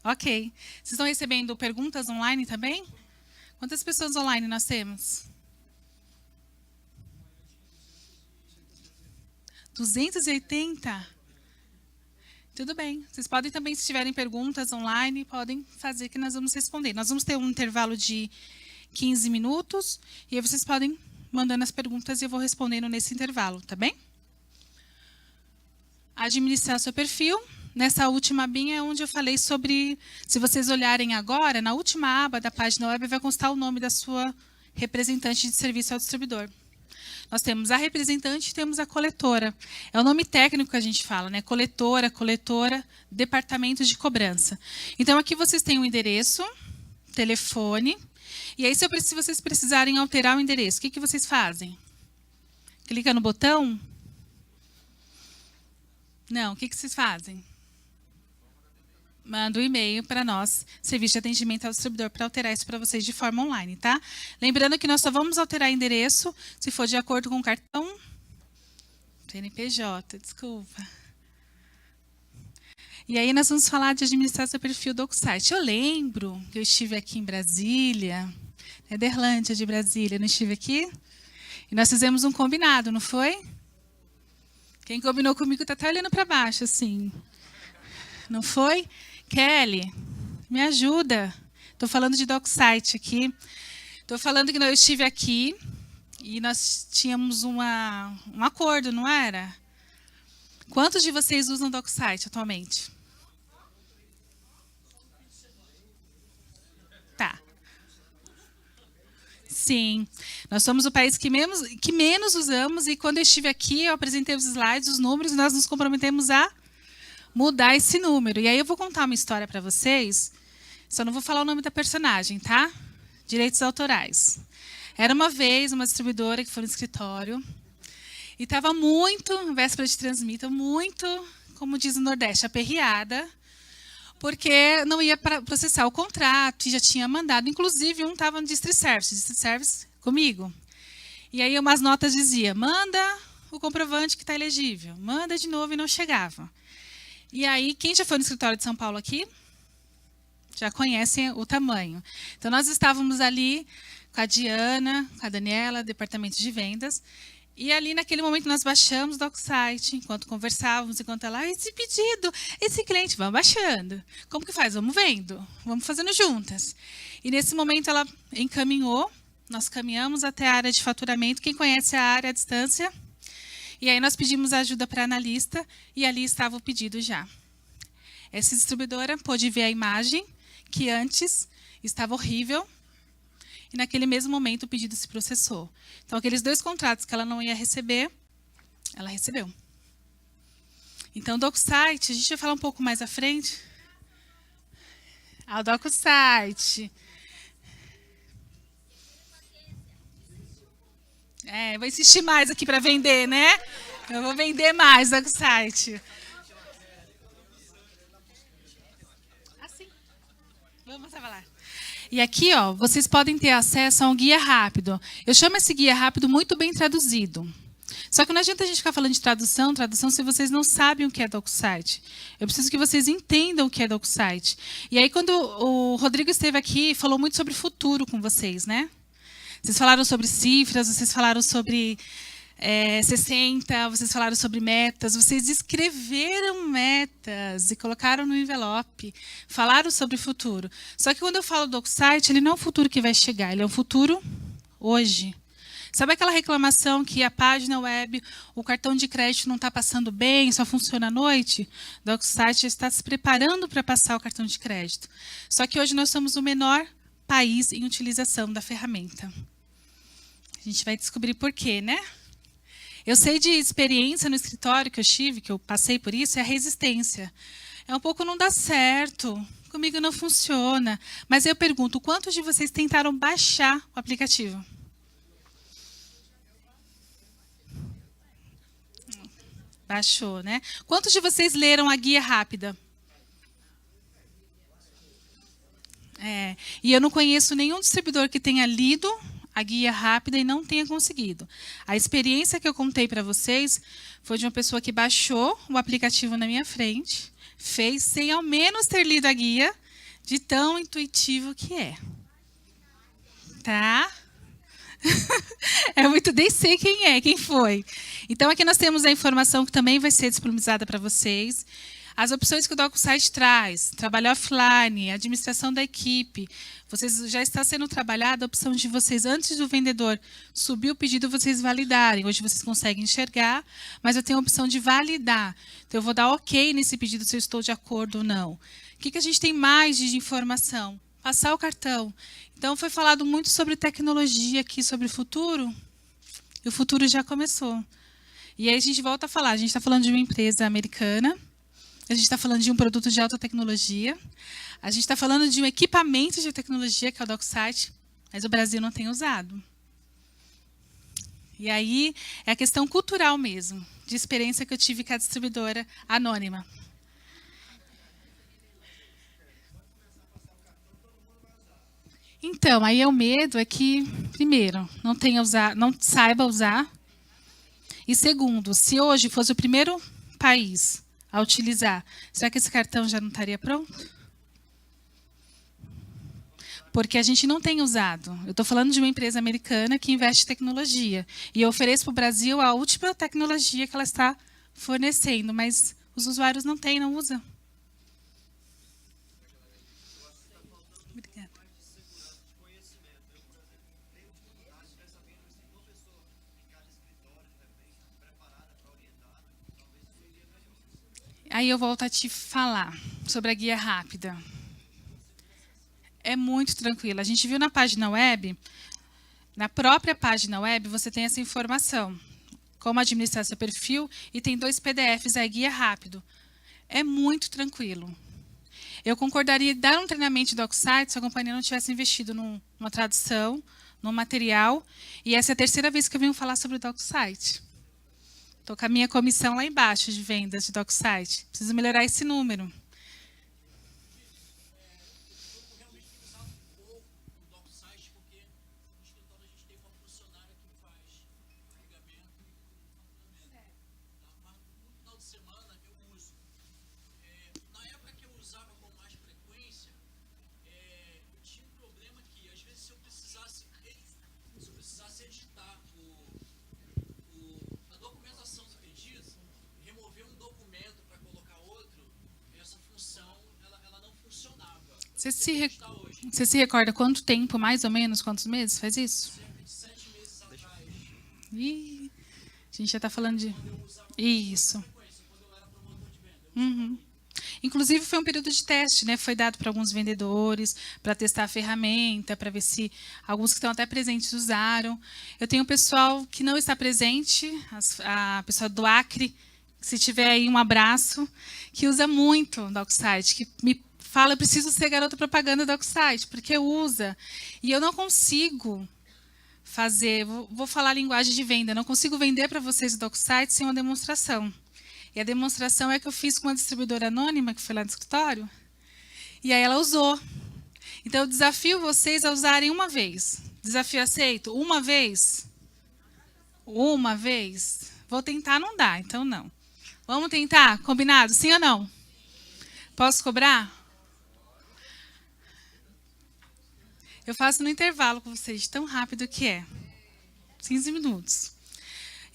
Ok. Vocês estão recebendo perguntas online também? Quantas pessoas online nós temos? 280? Tudo bem. Vocês podem também, se tiverem perguntas online, podem fazer que nós vamos responder. Nós vamos ter um intervalo de 15 minutos e aí vocês podem mandando as perguntas e eu vou respondendo nesse intervalo, tá bem? Administrar seu perfil. Nessa última abinha é onde eu falei sobre, se vocês olharem agora, na última aba da página web vai constar o nome da sua representante de serviço ao distribuidor. Nós temos a representante e temos a coletora. É o nome técnico que a gente fala, né? Coletora, departamento de cobrança. Então, aqui vocês têm o endereço, telefone, e aí se vocês precisarem alterar o endereço, o que vocês fazem? Clica no botão? Não, o que vocês fazem? Manda um e-mail para nós, serviço de atendimento ao distribuidor, para alterar isso para vocês de forma online, tá? Lembrando que nós só vamos alterar endereço se for de acordo com o cartão CNPJ, desculpa. E aí nós vamos falar de administrar seu perfil do DocSite. Eu lembro que eu estive aqui em Brasília, Nederlândia de Brasília, não estive aqui? E nós fizemos um combinado, não foi? Quem combinou comigo está até olhando para baixo, assim. Não foi? Kelly, me ajuda. Estou falando de DocSite aqui. Estou falando que eu estive aqui e nós tínhamos um acordo, não era? Quantos de vocês usam DocSite atualmente? Tá. Sim, nós somos o país que menos usamos, e quando eu estive aqui, eu apresentei os slides, os números, e nós nos comprometemos a mudar esse número. E aí eu vou contar uma história para vocês, só não vou falar o nome da personagem, tá? Direitos autorais. Era uma vez uma distribuidora que foi no escritório, e estava muito, véspera de Transmita, muito, como diz no Nordeste, aperreada, porque não ia processar o contrato e já tinha mandado. Inclusive, um estava no District Service comigo. E aí umas notas diziam, manda o comprovante que está elegível. Manda de novo, e não chegava. E aí, quem já foi no escritório de São Paulo aqui, já conhece o tamanho. Então, nós estávamos ali com a Diana, com a Daniela, departamento de vendas. E ali, naquele momento, nós baixamos o DocSite, enquanto conversávamos, enquanto ela, esse pedido, esse cliente, vamos baixando. Como que faz? Vamos vendo, vamos fazendo juntas. E nesse momento ela encaminhou, nós caminhamos até a área de faturamento, quem conhece a área à distância? E aí nós pedimos ajuda para a analista, e ali estava o pedido já. Essa distribuidora pôde ver a imagem, que antes estava horrível, e naquele mesmo momento o pedido se processou. Então, aqueles 2 contratos que ela não ia receber, ela recebeu. Então, o DocSite, a gente vai falar um pouco mais à frente. O DocSite. Vou insistir mais aqui para vender, né? Eu vou vender mais o DocSite. Assim. Vamos falar. E aqui, ó, vocês podem ter acesso a um guia rápido. Eu chamo esse guia rápido muito bem traduzido. Só que não adianta a gente ficar falando de tradução, se vocês não sabem o que é DocSite. Eu preciso que vocês entendam o que é DocSite. E aí, quando o Rodrigo esteve aqui, falou muito sobre futuro com vocês, né? Vocês falaram sobre cifras, vocês falaram sobre 60, vocês falaram sobre metas, vocês escreveram metas e colocaram no envelope, falaram sobre o futuro. Só que quando eu falo do DocSite, ele não é um futuro que vai chegar, ele é um futuro hoje. Sabe aquela reclamação que a página web, o cartão de crédito não está passando bem, só funciona à noite? O DocSite está se preparando para passar o cartão de crédito. Só que hoje nós somos o menor país em utilização da ferramenta. A gente vai descobrir por quê, né? Eu sei de experiência no escritório que eu tive, que eu passei por isso, é a resistência. É um pouco não dá certo, comigo não funciona. Mas eu pergunto, quantos de vocês tentaram baixar o aplicativo? Baixou, né? Quantos de vocês leram a guia rápida? E eu não conheço nenhum distribuidor que tenha lido a guia rápida e não tenha conseguido. A experiência que eu contei para vocês foi de uma pessoa que baixou o aplicativo na minha frente, fez sem ao menos ter lido a guia, de tão intuitivo que é. Tá? Nem sei quem foi. Então, aqui nós temos a informação que também vai ser disponibilizada para vocês. As opções que o DocSite traz, trabalhar offline, administração da equipe. Já está sendo trabalhada a opção de vocês, antes do vendedor subir o pedido, vocês validarem. Hoje vocês conseguem enxergar, mas eu tenho a opção de validar. Então, eu vou dar OK nesse pedido, se eu estou de acordo ou não. O que a gente tem mais de informação? Passar o cartão. Então, foi falado muito sobre tecnologia aqui, sobre o futuro. E o futuro já começou. E aí a gente volta a falar. A gente está falando de uma empresa americana. A gente está falando de um produto de alta tecnologia. A gente está falando de um equipamento de tecnologia, que é o DocSite, mas o Brasil não tem usado. E aí é a questão cultural mesmo, de experiência que eu tive com a distribuidora anônima. Então, aí o medo é que, primeiro, não saiba usar. E segundo, se hoje fosse o primeiro país a utilizar, será que esse cartão já não estaria pronto? Porque a gente não tem usado. Eu estou falando de uma empresa americana que investe em tecnologia. E eu ofereço para o Brasil a última tecnologia que ela está fornecendo, mas os usuários não têm, não usam. Obrigada. Aí eu volto a te falar sobre a guia rápida. É muito tranquilo. A gente viu na página web, na própria página web, você tem essa informação. Como administrar seu perfil, e tem 2 PDFs aí, guia rápido. É muito tranquilo. Eu concordaria em dar um treinamento de DocSite se a companhia não tivesse investido numa tradução, num material. E essa é a 3ª vez que eu venho falar sobre o DocSite. Estou com a minha comissão lá embaixo de vendas de DocSite. Preciso melhorar esse número. Você se recorda quanto tempo, mais ou menos, quantos meses faz isso? Cerca de 7 meses atrás. Ih, a gente já está falando de... Isso. Uhum. Inclusive, foi um período de teste, né? Foi dado para alguns vendedores, para testar a ferramenta, para ver se alguns que estão até presentes usaram. Eu tenho pessoal que não está presente, a pessoa do Acre, se tiver aí um abraço, que usa muito o DocSite, que me fala, eu preciso ser garota propaganda do DocSite, porque usa. E eu não consigo fazer, vou falar a linguagem de venda, não consigo vender para vocês o DocSite sem uma demonstração. E a demonstração é que eu fiz com uma distribuidora anônima, que foi lá no escritório, e aí ela usou. Então, eu desafio vocês a usarem uma vez. Desafio aceito? Uma vez? Uma vez? Vou tentar, não dá, então não. Vamos tentar? Combinado? Sim ou não? Posso cobrar? Eu faço no intervalo com vocês, tão rápido que é. 15 minutos.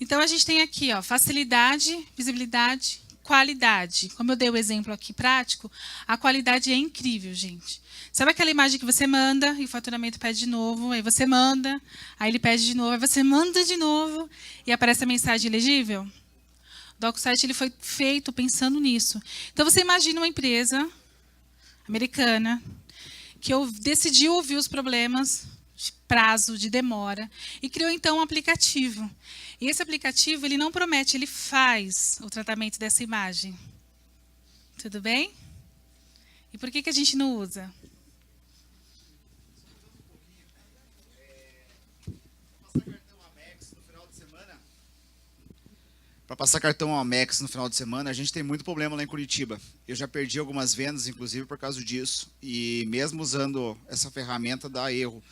Então, a gente tem aqui, ó, facilidade, visibilidade, qualidade. Como eu dei o exemplo aqui prático, a qualidade é incrível, gente. Sabe aquela imagem que você manda e o faturamento pede de novo, aí você manda, aí ele pede de novo, aí você manda de novo e aparece a mensagem legível? O DocSite ele foi feito pensando nisso. Então, você imagina uma empresa americana que decidiu ouvir os problemas de prazo, de demora, e criou, então, um aplicativo. E esse aplicativo, ele não promete, ele faz o tratamento dessa imagem. Tudo bem? E por que a gente não usa? Para passar cartão Amex no final de semana, a gente tem muito problema lá em Curitiba. Eu já perdi algumas vendas, inclusive, por causa disso. E mesmo usando essa ferramenta, dá erro.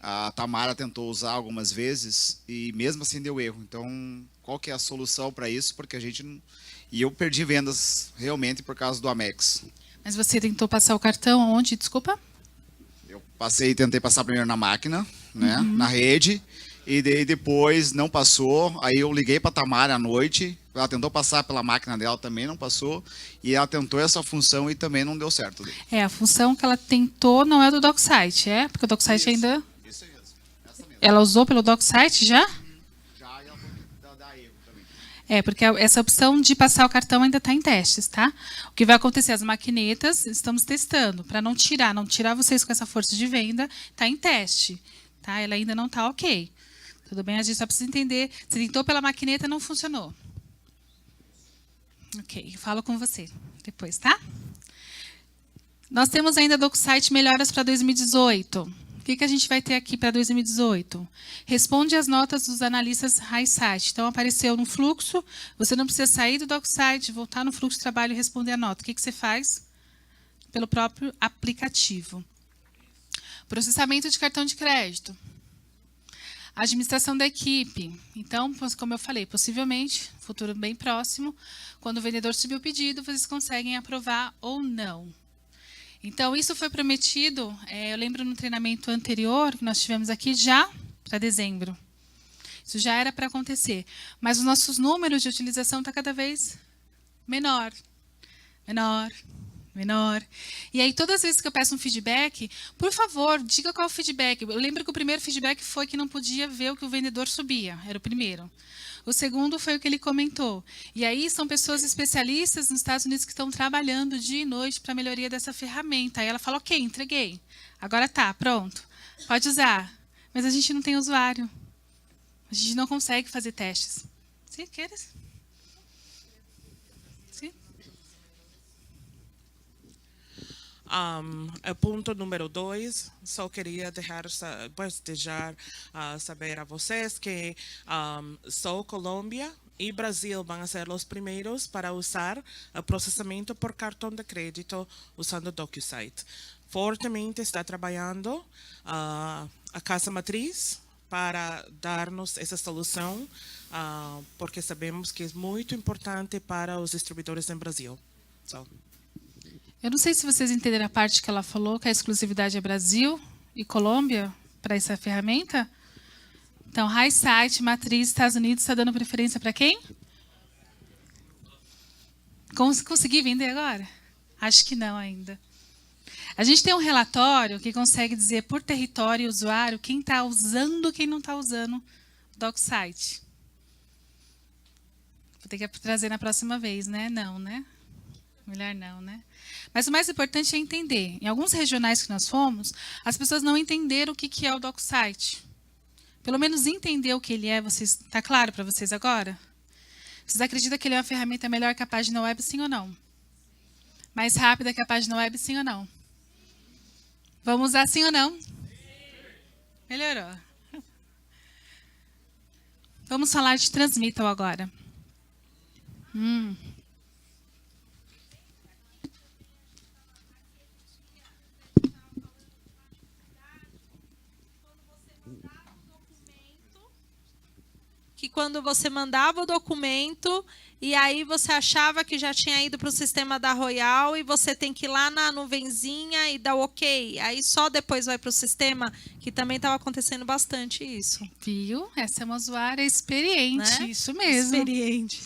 A Tamara tentou usar algumas vezes e mesmo assim deu erro. Então, qual que é a solução para isso? Porque a gente não... E eu perdi vendas realmente por causa do Amex. Mas você tentou passar o cartão onde? Desculpa? Eu tentei passar primeiro na máquina, né, na rede. E daí depois não passou, aí eu liguei para a Tamara à noite, ela tentou passar pela máquina dela, também não passou, e ela tentou essa função e também não deu certo. A função que ela tentou não é do DocSite, é? Porque o DocSite ainda... Isso mesmo, essa mesmo. Ela usou pelo DocSite já? Já, e ela dá erro também. Porque essa opção de passar o cartão ainda está em testes, tá? O que vai acontecer, as maquinetas, estamos testando, para não tirar vocês com essa força de venda, está em teste, tá? Ela ainda não está ok. Tudo bem? A gente só precisa entender. Você tentou pela maquineta, não funcionou. Ok, eu falo com você depois, tá? Nós temos ainda DocSite melhoras para 2018. O que a gente vai ter aqui para 2018? Responde às notas dos analistas HiSite. Então, apareceu no fluxo, você não precisa sair do DocSite, voltar no fluxo de trabalho e responder a nota. O que você faz? Pelo próprio aplicativo. Processamento de cartão de crédito. Administração da equipe. Então, como eu falei, possivelmente, futuro bem próximo, quando o vendedor subir o pedido, vocês conseguem aprovar ou não. Então, isso foi prometido, eu lembro no treinamento anterior, que nós tivemos aqui, já para dezembro. Isso já era para acontecer. Mas os nossos números de utilização estão cada vez menor. E aí, todas as vezes que eu peço um feedback, por favor, diga qual é o feedback. Eu lembro que o primeiro feedback foi que não podia ver o que o vendedor subia. Era o primeiro. O segundo foi o que ele comentou. E aí, são pessoas especialistas nos Estados Unidos que estão trabalhando dia e noite para a melhoria dessa ferramenta. Aí ela fala, ok, entreguei. Agora tá, pronto. Pode usar. Mas a gente não tem usuário. A gente não consegue fazer testes. ¿Sí? ¿Quieres? ¿Sí? Ponto número 2, só queria deixar saber a vocês que só Colômbia e Brasil vão ser os primeiros para usar o processamento por cartão de crédito usando o DocuSite. Fortemente está trabalhando a casa matriz para dar-nos essa solução, porque sabemos que é muito importante para os distribuidores no Brasil. Eu não sei se vocês entenderam a parte que ela falou, que a exclusividade é Brasil e Colômbia para essa ferramenta. Então, Highsite, matriz, Estados Unidos, está dando preferência para quem? Consegui vender agora? Acho que não ainda. A gente tem um relatório que consegue dizer por território e usuário quem está usando e quem não está usando o DocuSite. Vou ter que trazer na próxima vez, né? Não, né? Melhor não, né? Mas o mais importante é entender. Em alguns regionais que nós fomos, as pessoas não entenderam o que é o DocuSite. Pelo menos entender o que ele é, está claro para vocês agora? Vocês acreditam que ele é uma ferramenta melhor que a página web, sim ou não? Mais rápida que a página web, sim ou não? Vamos usar sim ou não? Melhorou. Vamos falar de Transmittal agora. Que quando você mandava o documento e aí você achava que já tinha ido para o sistema da Royal e você tem que ir lá na nuvenzinha e dar o ok. Aí só depois vai para o sistema, que também estava acontecendo bastante isso. Viu? Essa é uma usuária experiente, Né? isso mesmo. Experiente.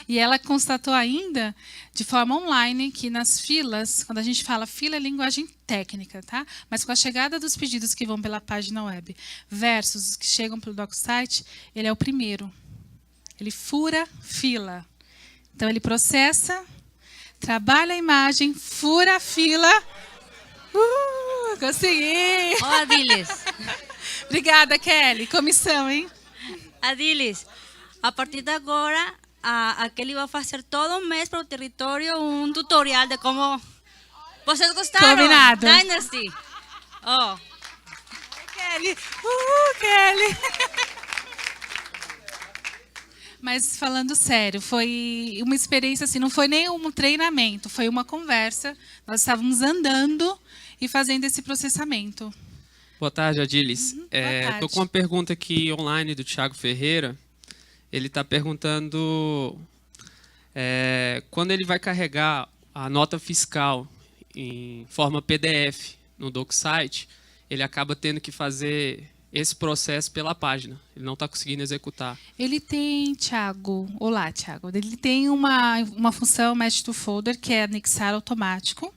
E ela constatou ainda, de forma online, que nas filas, quando a gente fala fila é linguagem técnica, tá? Mas com a chegada dos pedidos que vão pela página web versus os que chegam pelo DocuSite, ele é o primeiro. Ele fura fila. Então, ele processa, trabalha a imagem, fura a fila. Consegui! Ó, Adilis. Obrigada, Kelly. Comissão, hein? Adilis, a partir de agora, a Kelly vai fazer todo mês para o território um tutorial de como... Vocês gostaram? Combinado. Dynasty. Ó. Kelly! Kelly! Mas falando sério, foi uma experiência assim, não foi nem um treinamento, foi uma conversa. Nós estávamos andando e fazendo esse processamento. Boa tarde, Adilis. Boa tarde. Estou com uma pergunta aqui online do Thiago Ferreira. Ele está perguntando quando ele vai carregar a nota fiscal em forma PDF no DocuSite, ele acaba tendo que fazer esse processo pela página. Ele não está conseguindo executar. Ele tem, Thiago, olá, Thiago, ele tem uma função Match to Folder, que é anexar automático.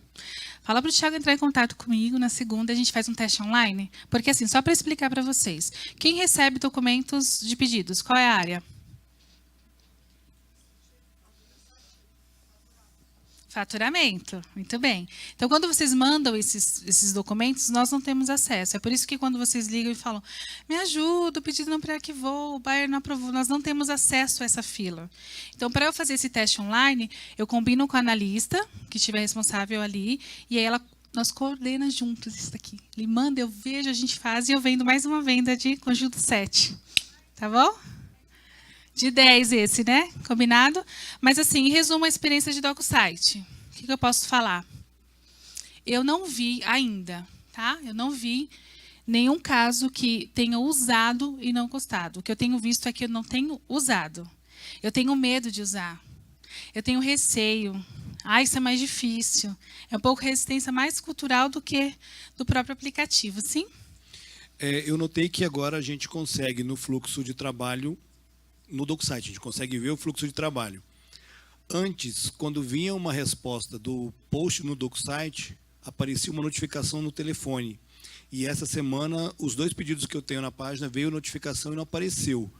Fala para o Thiago entrar em contato comigo na segunda, a gente faz um teste online. Porque assim, só para explicar para vocês, quem recebe documentos de pedidos, qual é a área? Faturamento, muito bem. Então, quando vocês mandam esses documentos, nós não temos acesso. É por isso que quando vocês ligam e falam, me ajuda, o pedido não pré-arquivou, o buyer não aprovou, nós não temos acesso a essa fila. Então, para eu fazer esse teste online, eu combino com a analista, que estiver responsável ali, e aí nós coordena juntos isso daqui. Ele manda, eu vejo, a gente faz, e eu vendo mais uma venda de conjunto 7. Tá bom? De 10 esse, né? Combinado? Mas assim, em resumo, a experiência de DocuSite. O que eu posso falar? Eu não vi ainda, tá? Eu não vi nenhum caso que tenha usado e não gostado. O que eu tenho visto é que eu não tenho usado. Eu tenho medo de usar. Eu tenho receio. Ah, isso é mais difícil. É um pouco resistência mais cultural do que do próprio aplicativo, sim? Eu notei que agora a gente consegue, no fluxo de trabalho, no DocSite, a gente consegue ver o fluxo de trabalho. Antes, quando vinha uma resposta do post no DocSite, aparecia uma notificação no telefone. E essa semana, os 2 pedidos que eu tenho na página, veio notificação e não apareceu.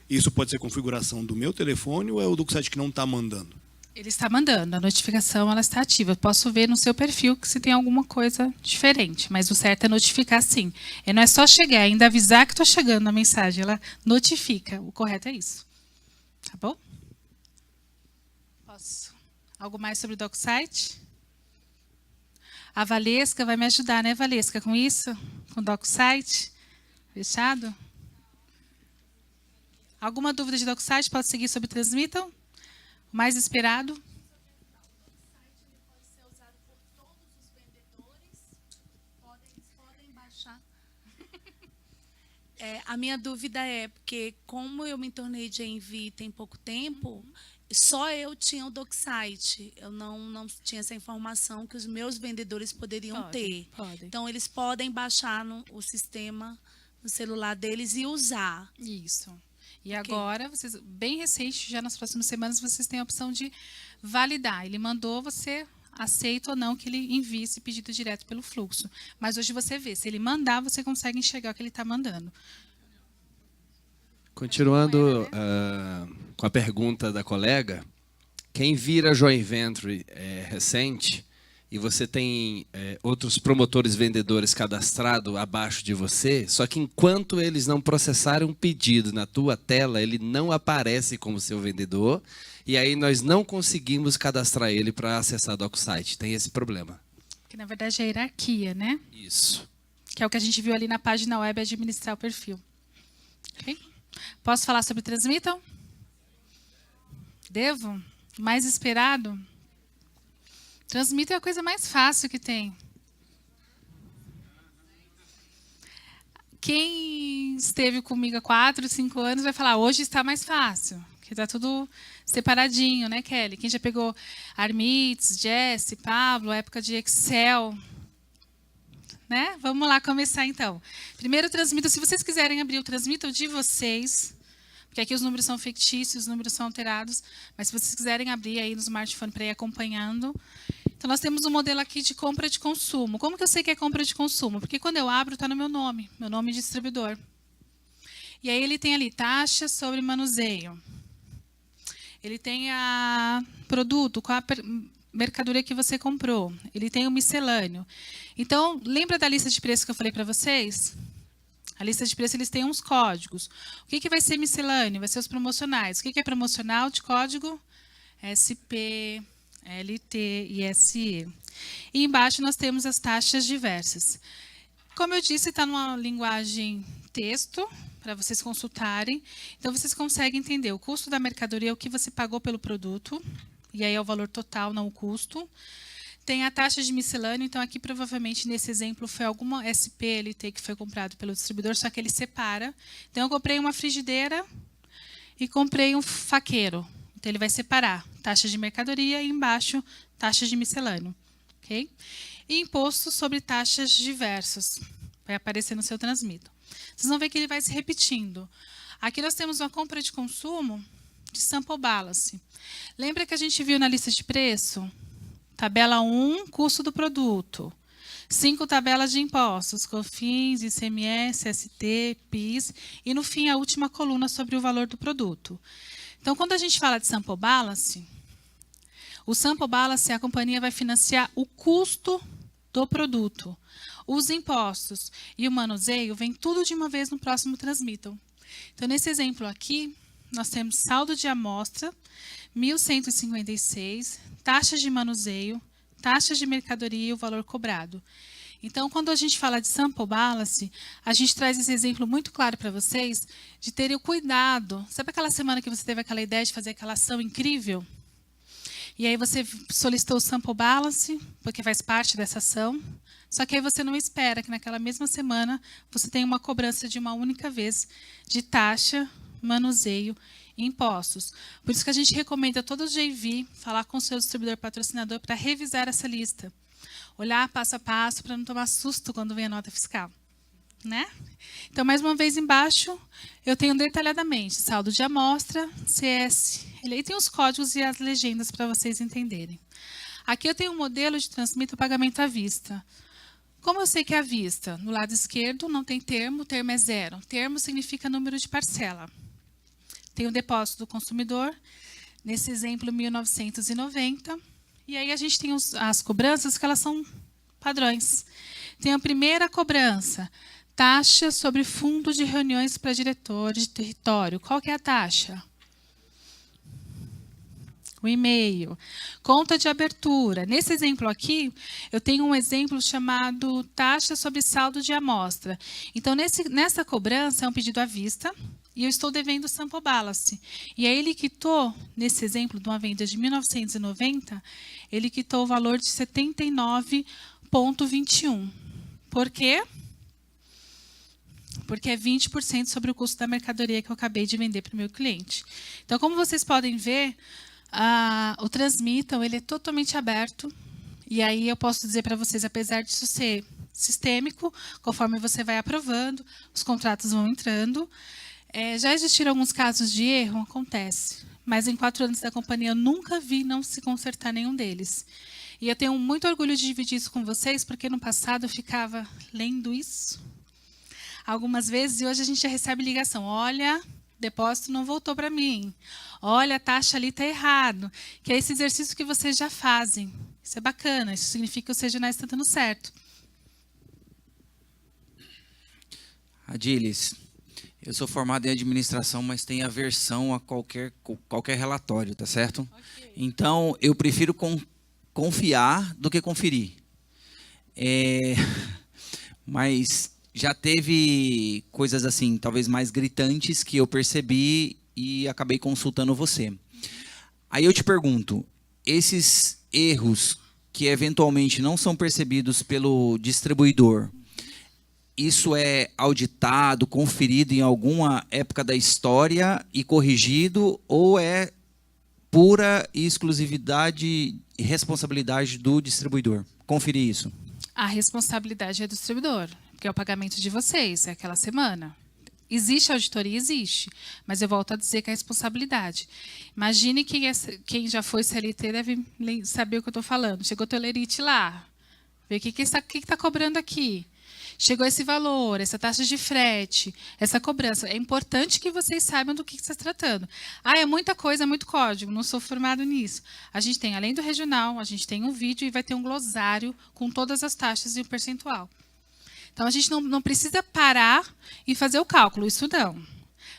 Isso pode ser configuração do meu telefone ou é o DocSite que não está mandando? Ele está mandando, a notificação ela está ativa. Eu posso ver no seu perfil que se tem alguma coisa diferente, mas o certo é notificar sim. E não é só chegar, é ainda avisar que está chegando a mensagem, ela notifica. O correto é isso. Tá bom? Posso? Algo mais sobre o DocSite? A Valesca vai me ajudar, né, Valesca, com isso? Com o DocSite? Fechado? Alguma dúvida de DocSite? Pode seguir sobre Transmitam? O mais esperado? Podem baixar. A minha dúvida é, porque como eu me tornei JNV tem pouco tempo, só eu tinha o DocSite. Eu não tinha essa informação que os meus vendedores poderiam ter. Podem. Então, eles podem baixar o sistema no celular deles e usar. Isso. E agora, vocês, bem recente, já nas próximas semanas, vocês têm a opção de validar. Ele mandou, você aceita ou não que ele envie esse pedido direto pelo fluxo. Mas hoje você vê, se ele mandar, você consegue enxergar o que ele está mandando. Continuando com a pergunta da colega, quem vira joint venture recente e você tem outros promotores vendedores cadastrados abaixo de você, só que enquanto eles não processarem um pedido na tua tela, ele não aparece como seu vendedor, e aí nós não conseguimos cadastrar ele para acessar o DocSite. Tem esse problema. Que na verdade é a hierarquia, né? Isso. Que é o que a gente viu ali na página web, administrar o perfil. Ok? Posso falar sobre Transmitam? Devo? Mais esperado? Transmitam é a coisa mais fácil que tem. Quem esteve comigo há 4, 5 anos vai falar, hoje está mais fácil. Porque está tudo separadinho, né, Kelly? Quem já pegou Armits, Jesse, Pablo, época de Excel... Né? Vamos lá começar, então. Primeiro, Transmitam. Se vocês quiserem abrir o Transmitam de vocês, porque aqui os números são fictícios, os números são alterados, mas se vocês quiserem abrir aí no smartphone para ir acompanhando. Então, nós temos um modelo aqui de compra de consumo. Como que eu sei que é compra de consumo? Porque quando eu abro, está no meu nome de distribuidor. E aí ele tem ali taxa sobre manuseio. Ele tem a produto, qual a mercadoria que você comprou. Ele tem o miscelâneo. Então, lembra da lista de preços que eu falei para vocês? A lista de preços, eles têm uns códigos. O que vai ser miscelâneo? Vai ser os promocionais. O que é promocional de código? SP, LT e SE. E embaixo nós temos as taxas diversas. Como eu disse, está numa linguagem texto, para vocês consultarem. Então, vocês conseguem entender o custo da mercadoria, o que você pagou pelo produto, e aí é o valor total, não o custo. Tem a taxa de miscelâneo, então aqui provavelmente nesse exemplo foi alguma SPLT que foi comprado pelo distribuidor, só que ele separa. Então eu comprei uma frigideira e comprei um faqueiro. Então ele vai separar taxa de mercadoria e embaixo taxa de miscelâneo. Okay? E imposto sobre taxas diversas. Vai aparecer no seu Transmitam. Vocês vão ver que ele vai se repetindo. Aqui nós temos uma compra de consumo de sample balance. Lembra que a gente viu na lista de preço? Tabela 1, custo do produto. 5 tabelas de impostos, COFINS, ICMS, ST, PIS. E, no fim, a última coluna sobre o valor do produto. Então, quando a gente fala de sample balance, o sample balance, a companhia vai financiar o custo do produto. Os impostos e o manuseio vem tudo de uma vez no próximo Transmitam. Então, nesse exemplo aqui, nós temos saldo de amostra, 1.156, taxas de manuseio, taxas de mercadoria e o valor cobrado. Então, quando a gente fala de sample balance, a gente traz esse exemplo muito claro para vocês de terem o cuidado. Sabe aquela semana que você teve aquela ideia de fazer aquela ação incrível? E aí você solicitou o sample balance, porque faz parte dessa ação. Só que aí você não espera que naquela mesma semana você tenha uma cobrança de uma única vez de taxa, manuseio e impostos. Por isso que a gente recomenda a todos os JV falar com o seu distribuidor patrocinador para revisar essa lista. Olhar passo a passo para não tomar susto quando vem a nota fiscal. Né? Então, mais uma vez embaixo, eu tenho detalhadamente saldo de amostra, CS, ele tem os códigos e as legendas para vocês entenderem. Aqui eu tenho um modelo de transmito pagamento à vista. Como eu sei que é à vista? No lado esquerdo não tem termo, o termo é 0. Termo significa número de parcela. Tem o depósito do consumidor, nesse exemplo 1990, e aí a gente tem as cobranças que elas são padrões. Tem a primeira cobrança, taxa sobre fundo de reuniões para diretores de território. Qual que é a taxa? O e-mail. Conta de abertura. Nesse exemplo aqui, eu tenho um exemplo chamado taxa sobre saldo de amostra. Então, nessa cobrança, é um pedido à vista, e eu estou devendo sample balance. E aí ele quitou, nesse exemplo de uma venda de 1990, ele quitou o valor de 79,21. Por quê? Porque é 20% sobre o custo da mercadoria que eu acabei de vender para o meu cliente. Então, como vocês podem ver, o Transmitam ele é totalmente aberto. E aí eu posso dizer para vocês, apesar disso ser sistêmico, conforme você vai aprovando, os contratos vão entrando. Já existiram alguns casos de erro, acontece. Mas em 4 anos da companhia eu nunca vi não se consertar nenhum deles. E eu tenho muito orgulho de dividir isso com vocês, porque no passado eu ficava lendo isso algumas vezes, e hoje a gente já recebe ligação. Olha, o depósito não voltou para mim. Olha, a taxa ali está errado. Que é esse exercício que vocês já fazem. Isso é bacana, isso significa que o CGNA está dando certo. Adilis, eu sou formado em administração, mas tenho aversão a qualquer relatório, tá certo? Okay. Então, eu prefiro confiar do que conferir. Mas já teve coisas assim, talvez mais gritantes, que eu percebi e acabei consultando você. Aí eu te pergunto, esses erros que eventualmente não são percebidos pelo distribuidor, isso é auditado, conferido em alguma época da história e corrigido, ou é pura exclusividade e responsabilidade do distribuidor? Conferir isso. A responsabilidade é do distribuidor, porque é o pagamento de vocês, é aquela semana. Existe auditoria? Existe. Mas eu volto a dizer que é a responsabilidade. Imagine quem já foi CLT deve saber o que eu estou falando. Chegou o Telerite lá, vê o que está cobrando aqui. Chegou esse valor, essa taxa de frete, essa cobrança. É importante que vocês saibam do que está se tratando. É muita coisa, é muito código, não sou formado nisso. A gente tem, além do regional, a gente tem um vídeo e vai ter um glossário com todas as taxas e o percentual. Então, a gente não precisa parar e fazer o cálculo, isso não.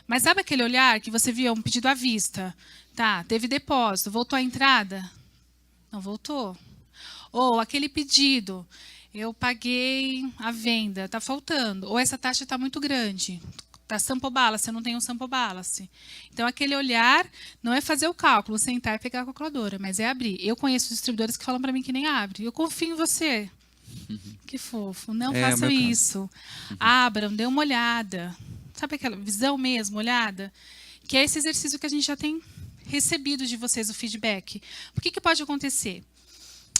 Mas sabe aquele olhar que você viu um pedido à vista? Tá, teve depósito, voltou a entrada? Não voltou. Ou aquele pedido, eu paguei a venda, está faltando. Ou essa taxa está muito grande, está sample balance, eu não tenho um sample balance. Então, aquele olhar não é fazer o cálculo, sentar e pegar a calculadora, mas é abrir. Eu conheço distribuidores que falam para mim que nem abre. Eu confio em você. Que fofo. Não façam isso. Abram, dê uma olhada. Sabe aquela visão mesmo, olhada? Que é esse exercício que a gente já tem recebido de vocês, o feedback. O que pode acontecer?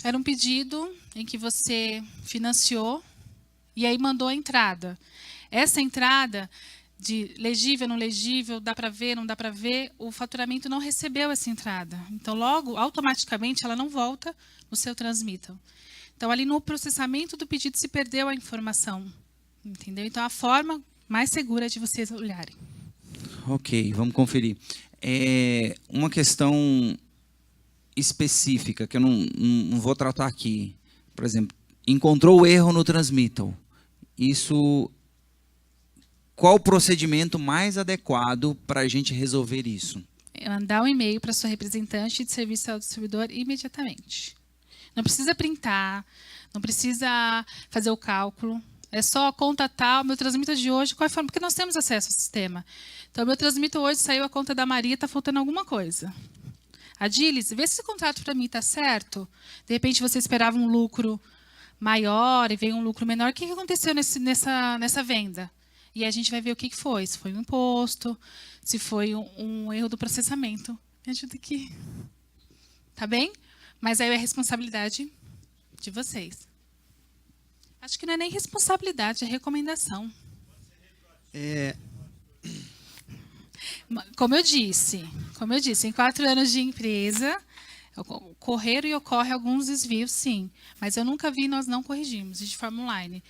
Era um pedido em que você financiou e aí mandou a entrada. Essa entrada de legível, não legível, dá para ver, não dá para ver, o faturamento não recebeu essa entrada. Então, logo, automaticamente, ela não volta no seu Transmitam. Então, ali no processamento do pedido se perdeu a informação. Entendeu? Então, a forma mais segura é de vocês olharem. Ok, vamos conferir. Uma questão específica, que eu não vou tratar aqui. Por exemplo, encontrou o erro no Transmitam. Isso, qual o procedimento mais adequado para a gente resolver isso? Mandar um e-mail para sua representante de serviço ao distribuidor imediatamente. Não precisa printar, não precisa fazer o cálculo. É só contatar o meu Transmitam de hoje, qual é a forma? Porque nós temos acesso ao sistema. Então, o meu Transmitam hoje saiu a conta da Maria, está faltando alguma coisa. Adilis, vê se esse contrato para mim está certo. De repente, você esperava um lucro maior e veio um lucro menor. O que aconteceu nessa venda? E a gente vai ver o que foi. Se foi um imposto, se foi um erro do processamento. Me ajuda aqui. Tá bem? Mas aí é responsabilidade de vocês. Acho que não é nem responsabilidade, é recomendação. Como eu disse, em 4 anos de empresa, ocorreram e ocorre alguns desvios, sim. Mas eu nunca vi, nós não corrigimos, de forma online.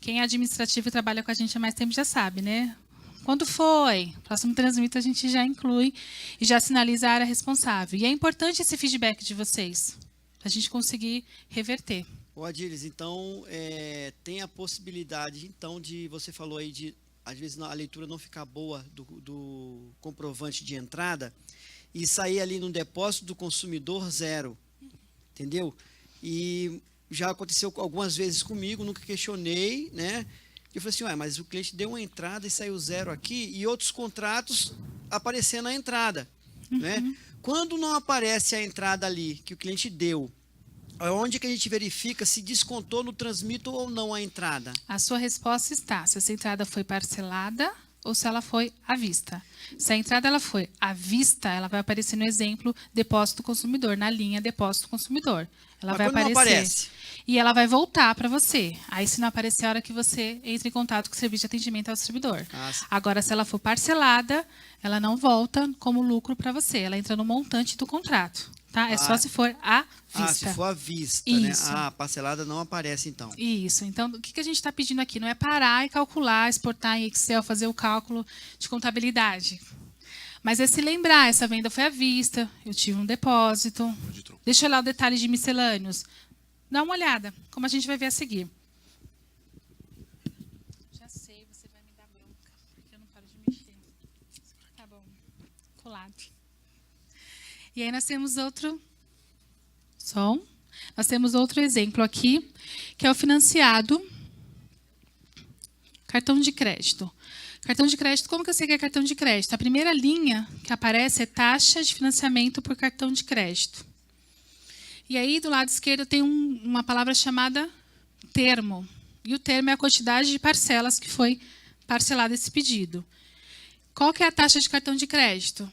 Quem é administrativo e trabalha com a gente há mais tempo já sabe, né? Quando foi? Próximo transmito a gente já inclui e já sinaliza a área responsável. E é importante esse feedback de vocês, para a gente conseguir reverter. Ô Adílis, então tem a possibilidade, então, de, você falou aí de, às vezes a leitura não ficar boa do comprovante de entrada e sair ali no depósito do consumidor 0, entendeu? E já aconteceu algumas vezes comigo, nunca questionei, né? Eu falei assim, mas o cliente deu uma entrada e saiu 0 aqui e outros contratos aparecendo a entrada, né? Quando não aparece a entrada ali que o cliente deu, onde que a gente verifica se descontou no transmito ou não a entrada? A sua resposta está, se essa entrada foi parcelada ou se ela foi à vista. Se a entrada ela foi à vista, ela vai aparecer no exemplo depósito consumidor, na linha depósito consumidor. Ela vai aparecer. Não aparece? E ela vai voltar para você. Aí, se não aparecer, a hora que você entra em contato com o serviço de atendimento ao distribuidor. Agora, se ela for parcelada, ela não volta como lucro para você. Ela entra no montante do contrato. Tá? É só se for à vista. Se for à vista, isso, né? A parcelada não aparece, então. Isso. Então, o que a gente está pedindo aqui? Não é parar e calcular, exportar em Excel, fazer o cálculo de contabilidade. Mas é se lembrar, essa venda foi à vista, eu tive um depósito. Deixa eu olhar o detalhe de miscelâneos. Dá uma olhada, como a gente vai ver a seguir. Já sei, você vai me dar bronca, porque eu não paro de mexer. Tá bom. Colado. E aí nós temos outro som. Nós temos outro exemplo aqui, que é o financiado cartão de crédito. Cartão de crédito, como que eu sei que é cartão de crédito? A primeira linha que aparece é taxa de financiamento por cartão de crédito. E aí, do lado esquerdo, tem uma palavra chamada termo. E o termo é a quantidade de parcelas que foi parcelado esse pedido. Qual que é a taxa de cartão de crédito?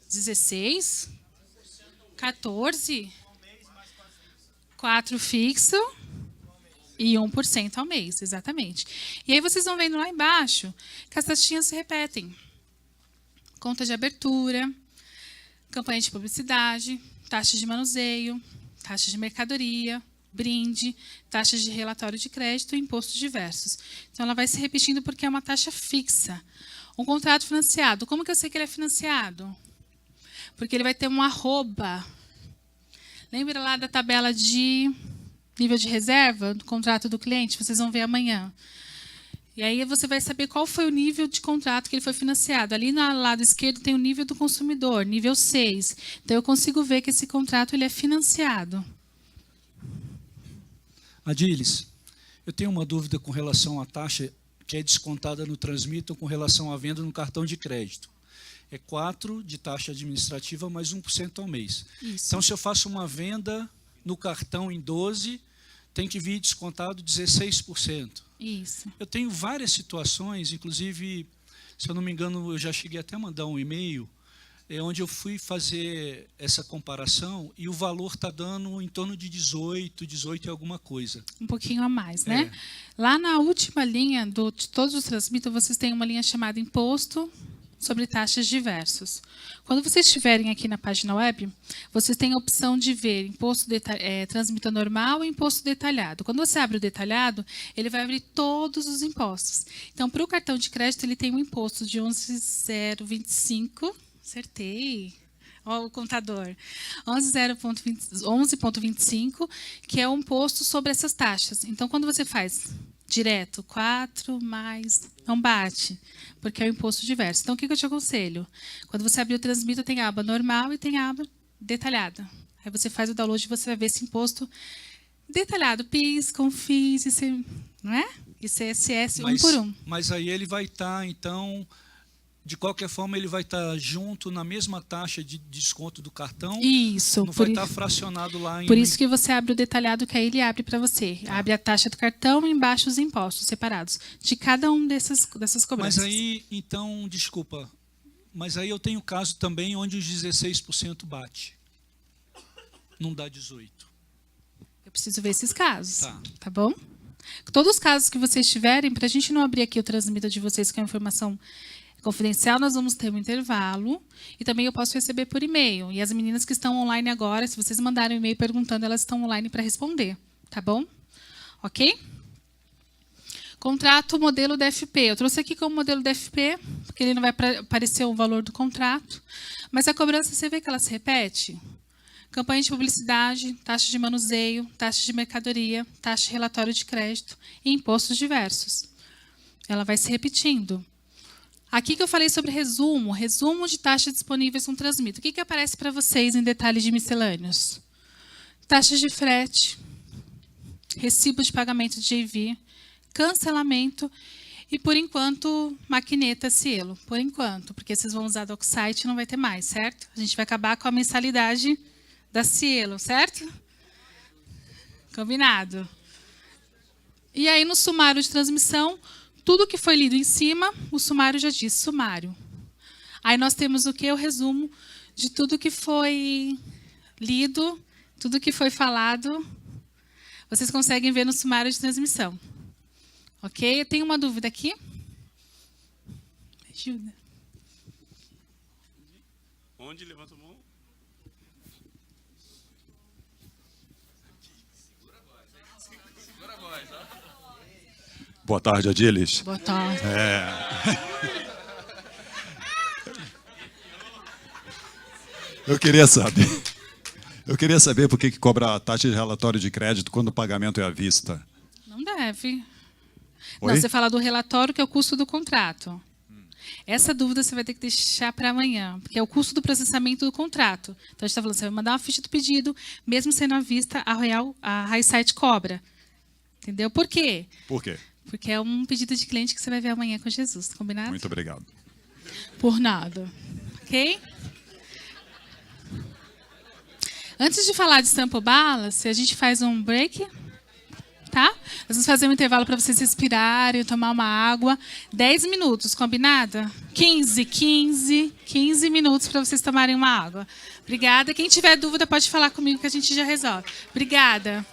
16? 14? 4 fixo e 1% ao mês, exatamente. E aí vocês vão vendo lá embaixo que as taxinhas se repetem. Conta de abertura, campanha de publicidade, taxa de manuseio, taxa de mercadoria, brinde, taxa de relatório de crédito e impostos diversos. Então, ela vai se repetindo porque é uma taxa fixa. Um contrato financiado, como que eu sei que ele é financiado? Porque ele vai ter um arroba. Lembra lá da tabela de nível de reserva do contrato do cliente? Vocês vão ver amanhã. E aí você vai saber qual foi o nível de contrato que ele foi financiado. Ali no lado esquerdo tem o nível do consumidor, nível 6. Então, eu consigo ver que esse contrato ele é financiado. Adílis, eu tenho uma dúvida com relação à taxa que é descontada no transmito com relação à venda no cartão de crédito. É 4% de taxa administrativa mais 1% ao mês. Isso. Então, se eu faço uma venda no cartão em 12, tem que vir descontado 16%. Isso. Eu tenho várias situações, inclusive, se eu não me engano, eu já cheguei até a mandar um e-mail, onde eu fui fazer essa comparação e o valor está dando em torno de 18 e alguma coisa. Um pouquinho a mais, né? Lá na última linha de todos os transmitos, vocês têm uma linha chamada imposto sobre taxas diversos. Quando vocês estiverem aqui na página web, vocês têm a opção de ver imposto transmito normal e imposto detalhado. Quando você abre o detalhado, ele vai abrir todos os impostos. Então, para o cartão de crédito, ele tem um imposto de 11,025. Acertei. Olha o contador. 11,25, que é o imposto sobre essas taxas. Então, quando você faz direto, 4 mais, não bate, porque é o imposto diverso. Então, o que eu te aconselho? Quando você abrir o transmito, tem a aba normal e tem a aba detalhada. Aí você faz o download e você vai ver esse imposto detalhado, PIS, CONFINS, não é? ICSS, um por um. Mas aí ele vai estar, então, de qualquer forma ele vai estar junto na mesma taxa de desconto do cartão. Isso. Não vai estar fracionado lá. Por isso que você abre o detalhado que aí ele abre para você. Abre a taxa do cartão e embaixo os impostos separados de cada um dessas cobranças. Mas aí, então, desculpa, mas aí eu tenho caso também onde os 16% bate. Não dá 18%. Eu preciso ver esses casos, tá bom? Todos os casos que vocês tiverem, para a gente não abrir aqui o transmita de vocês com a informação confidencial, nós vamos ter um intervalo e também eu posso receber por e-mail. E as meninas que estão online agora, se vocês mandarem um e-mail perguntando, elas estão online para responder, tá bom? Ok? Contrato modelo DFP. Eu trouxe aqui como modelo DFP, porque ele não vai aparecer o valor do contrato, mas a cobrança, você vê que ela se repete? Campanha de publicidade, taxa de manuseio, taxa de mercadoria, taxa de relatório de crédito e impostos diversos. Ela vai se repetindo. Aqui que eu falei sobre resumo de taxas disponíveis com transmito. O que aparece para vocês em detalhes de miscelâneos? Taxas de frete, recibo de pagamento de JV, cancelamento e, por enquanto, maquineta Cielo. Por enquanto, porque vocês vão usar DocSite e não vai ter mais, certo? A gente vai acabar com a mensalidade da Cielo, certo? Combinado. E aí, no sumário de transmissão, tudo que foi lido em cima, o sumário já diz sumário. Aí nós temos o quê? O resumo de tudo que foi lido, tudo que foi falado. Vocês conseguem ver no sumário de transmissão. Ok? Eu tenho uma dúvida aqui. Ajuda. Onde levanta a mão? Segura a voz, ó. Boa tarde, Adilis. Boa tarde. Eu queria saber por que cobra a taxa de relatório de crédito quando o pagamento é à vista. Não deve. Oi? Não, você fala do relatório, que é o custo do contrato. Essa dúvida você vai ter que deixar para amanhã, porque é o custo do processamento do contrato. Então, a gente está falando, você vai mandar uma ficha do pedido, mesmo sendo à vista, a Highsite cobra. Entendeu? Por quê? Por quê? Porque é um pedido de cliente que você vai ver amanhã com Jesus, combinado? Muito obrigado. Por nada. Ok? Antes de falar de Sample Balance, a gente faz um break, tá? Nós vamos fazer um intervalo para vocês respirarem, tomar uma água. 10 minutos, combinado? 15 minutos para vocês tomarem uma água. Obrigada. Quem tiver dúvida pode falar comigo que a gente já resolve. Obrigada.